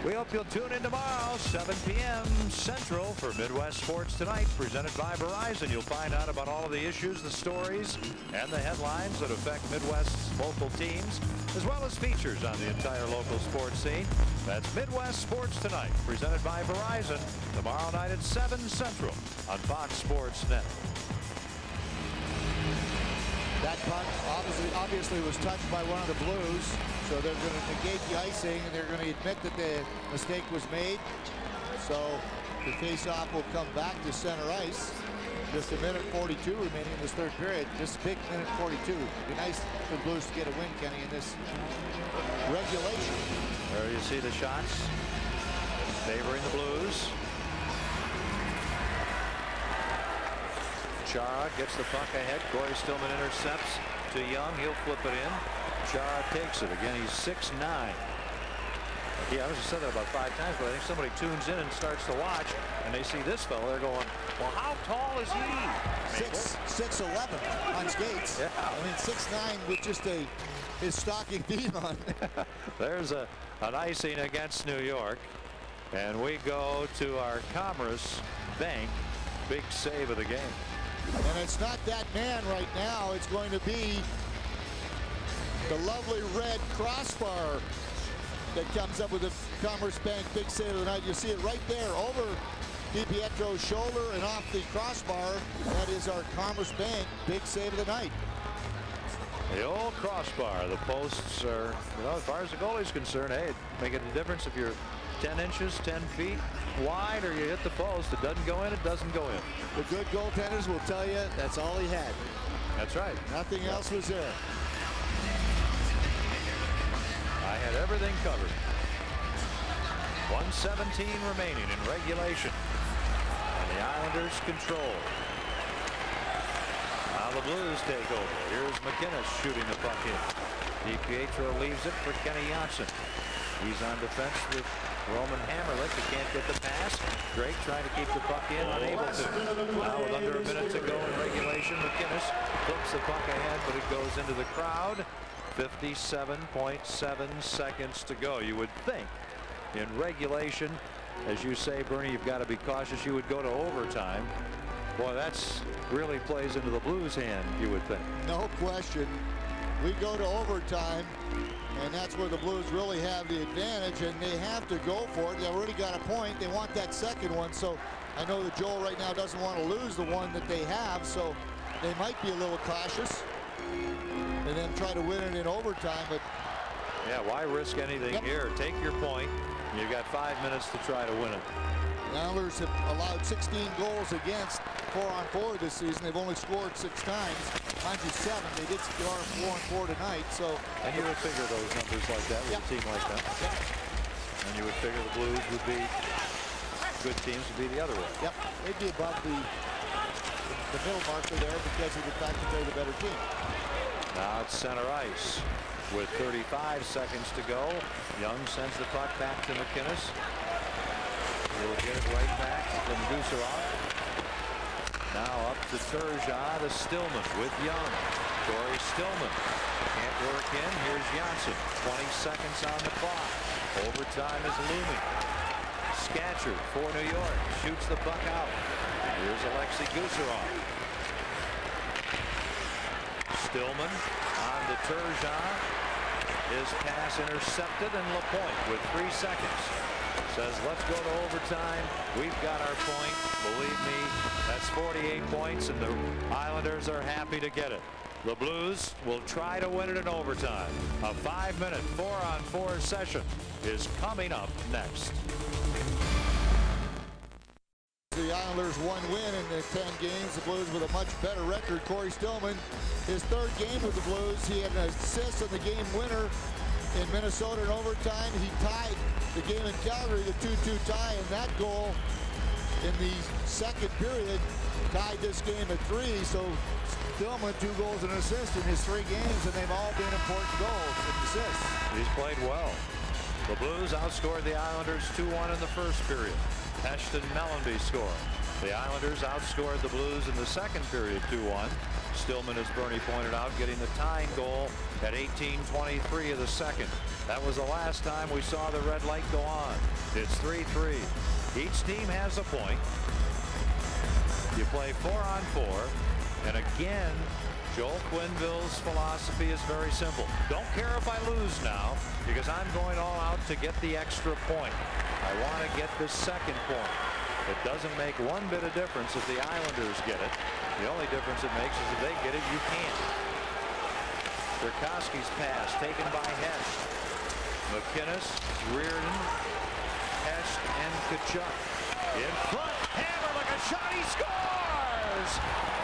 We hope you'll tune in tomorrow, 7 p.m. Central, for Midwest Sports Tonight, presented by Verizon. You'll find out about all of the issues, the stories, and the headlines that affect Midwest's local teams, as well as features on the entire local sports scene. That's Midwest Sports Tonight, presented by Verizon, tomorrow night at 7 Central on Fox Sports Net. That puck obviously was touched by one of the Blues, so they're going to negate the icing, and they're going to admit that the mistake was made. So the face-off will come back to center ice. Just a minute 42 remaining in this third period. Just a big minute 42. It'd be nice for the Blues to get a win, Kenny, in this regulation. There you see the shots favoring the Blues. Chara gets the puck ahead. Cory Stillman intercepts to Young. He'll flip it in. Chara takes it. Again, he's 6'9". Yeah, I just said that about 5 times, but I think somebody tunes in and starts to watch, and they see this fellow. They're going, well, how tall is he? 6'11" on skates. Yeah. I mean, 6'9" with just his stocking feet on. There's an icing against New York, and we go to our Commerce Bank big save of the game. And it's not that man right now. It's going to be the lovely red crossbar that comes up with the Commerce Bank big save of the night. You see it right there over DiPietro's shoulder and off the crossbar. That is our Commerce Bank big save of the night. The old crossbar. The posts are, as far as the goalie's concerned, hey, it making a difference if you're 10 inches, 10 feet wide, or you hit the post. It doesn't go in, it doesn't go in. The good goaltenders will tell you that's all he had. That's right. Nothing else was there. I had everything covered. 1:17 remaining in regulation. And the Islanders control. Now the Blues take over. Here's McInnes shooting the puck in. DiPietro leaves it for Kenny Jonsson. He's on defense with Roman Hamrlik. He can't get the pass. Drake trying to keep the puck in, unable to. Now with under a minute to go in regulation, McInnes flips the puck ahead, but it goes into the crowd. 57.7 seconds to go. You would think in regulation, as you say, Bernie, you've got to be cautious. You would go to overtime. Boy, that's really plays into the Blues' hand, you would think. No question. We go to overtime, and that's where the Blues really have the advantage, and they have to go for it. They already got a point. They want that second one, so I know that Joel right now doesn't want to lose the one that they have, so they might be a little cautious and then try to win it in overtime. But yeah, why risk anything here? Take your point. You've got 5 minutes to try to win it. The Islanders have allowed 16 goals against 4-on-4 this season. They've only scored 6 times. Mind you, 7. They did score 4-on-4 tonight. So, and you would figure those numbers like that with a team like that. And you would figure the Blues would be good teams would be the other way. Yep, they'd be above the middle marker there because of the fact that they're the better team. Now it's center ice with 35 seconds to go. Young sends the puck back to McInnes. He'll get it right back from Gusarov. Now up to Turgeon to Stillman with Young. Cory Stillman can't work in. Here's Jonsson. 20 seconds on the clock. Overtime is looming. Scatchard for New York shoots the puck out. Here's Alexei Gusarov. Stillman on to Turgeon. His pass intercepted, and Lapointe with 3 seconds says, let's go to overtime. We've got our point. Believe me, that's 48 points, and the Islanders are happy to get it. The Blues will try to win it in overtime. A 5-minute 4-on-4 session is coming up next. The Islanders 1 win in the 10 games. The Blues with a much better record. Cory Stillman, his 3rd game with the Blues. He had an assist on the game winner in Minnesota in overtime. He tied the game in Calgary, the 2-2 tie, and that goal in the 2nd period tied this game at 3. So Stillman 2 goals and an assist in his 3 games, and they've all been important goals and assists. He's played well. The Blues outscored the Islanders 2-1 in the 1st period. Hecht and Mellanby score. The Islanders outscored the Blues in the 2nd period 2-1. Stillman, as Bernie pointed out, getting the tying goal at 18:23 of the 2nd. That was the last time we saw the red light go on. It's 3-3. Each team has a point. You play 4-on-4, and again, Joel Quenneville's philosophy is very simple. Don't care if I lose now, because I'm going all out to get the extra point. I want to get the 2nd point. It doesn't make one bit of difference if the Islanders get it. The only difference it makes is if they get it, you can't. Czerkawski's pass taken by Hecht. McInnes, Reardon, Hecht, and Tkachuk. In front, Hamrlik, a shot, he scores!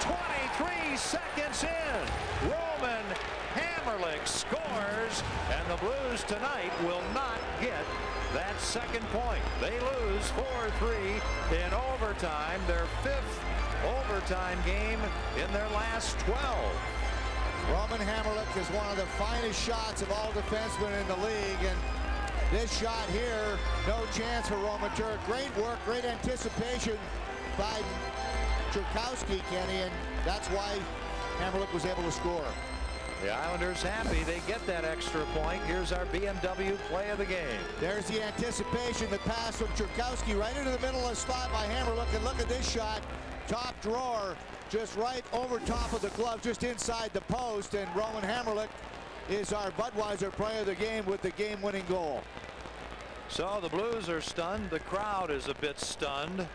23 seconds in, Roman Hamrlik scores, and the Blues tonight will not get that 2nd point. They lose 4-3 in overtime, their 5th overtime game in their last 12. Roman Hamrlik is one of the finest shots of all defensemen in the league, and this shot here, no chance for Roman Turek. Great work, great anticipation by Czerkawski, Kenny, and that's why Hamrlik was able to score. The Islanders happy they get that extra point. Here's our BMW play of the game. There's the anticipation, the pass from Czerkawski right into the middle of the slot by Hamrlik, and look at this shot. Top drawer, just right over top of the glove, just inside the post, and Roman Hamrlik is our Budweiser player of the game with the game-winning goal. So the Blues are stunned. The crowd is a bit stunned,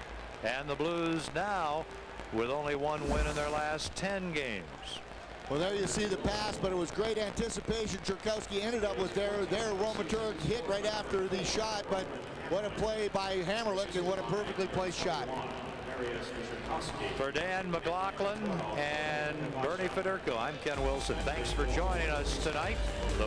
and the Blues now with only 1 win in their last 10 games. Well, there you see the pass, but it was great anticipation. Czerkawski ended up with there Roman Turek hit right after the shot, but what a play by Hamrlik, and what a perfectly placed shot. For Dan McLaughlin and Bernie Federko, I'm Ken Wilson. Thanks for joining us tonight. The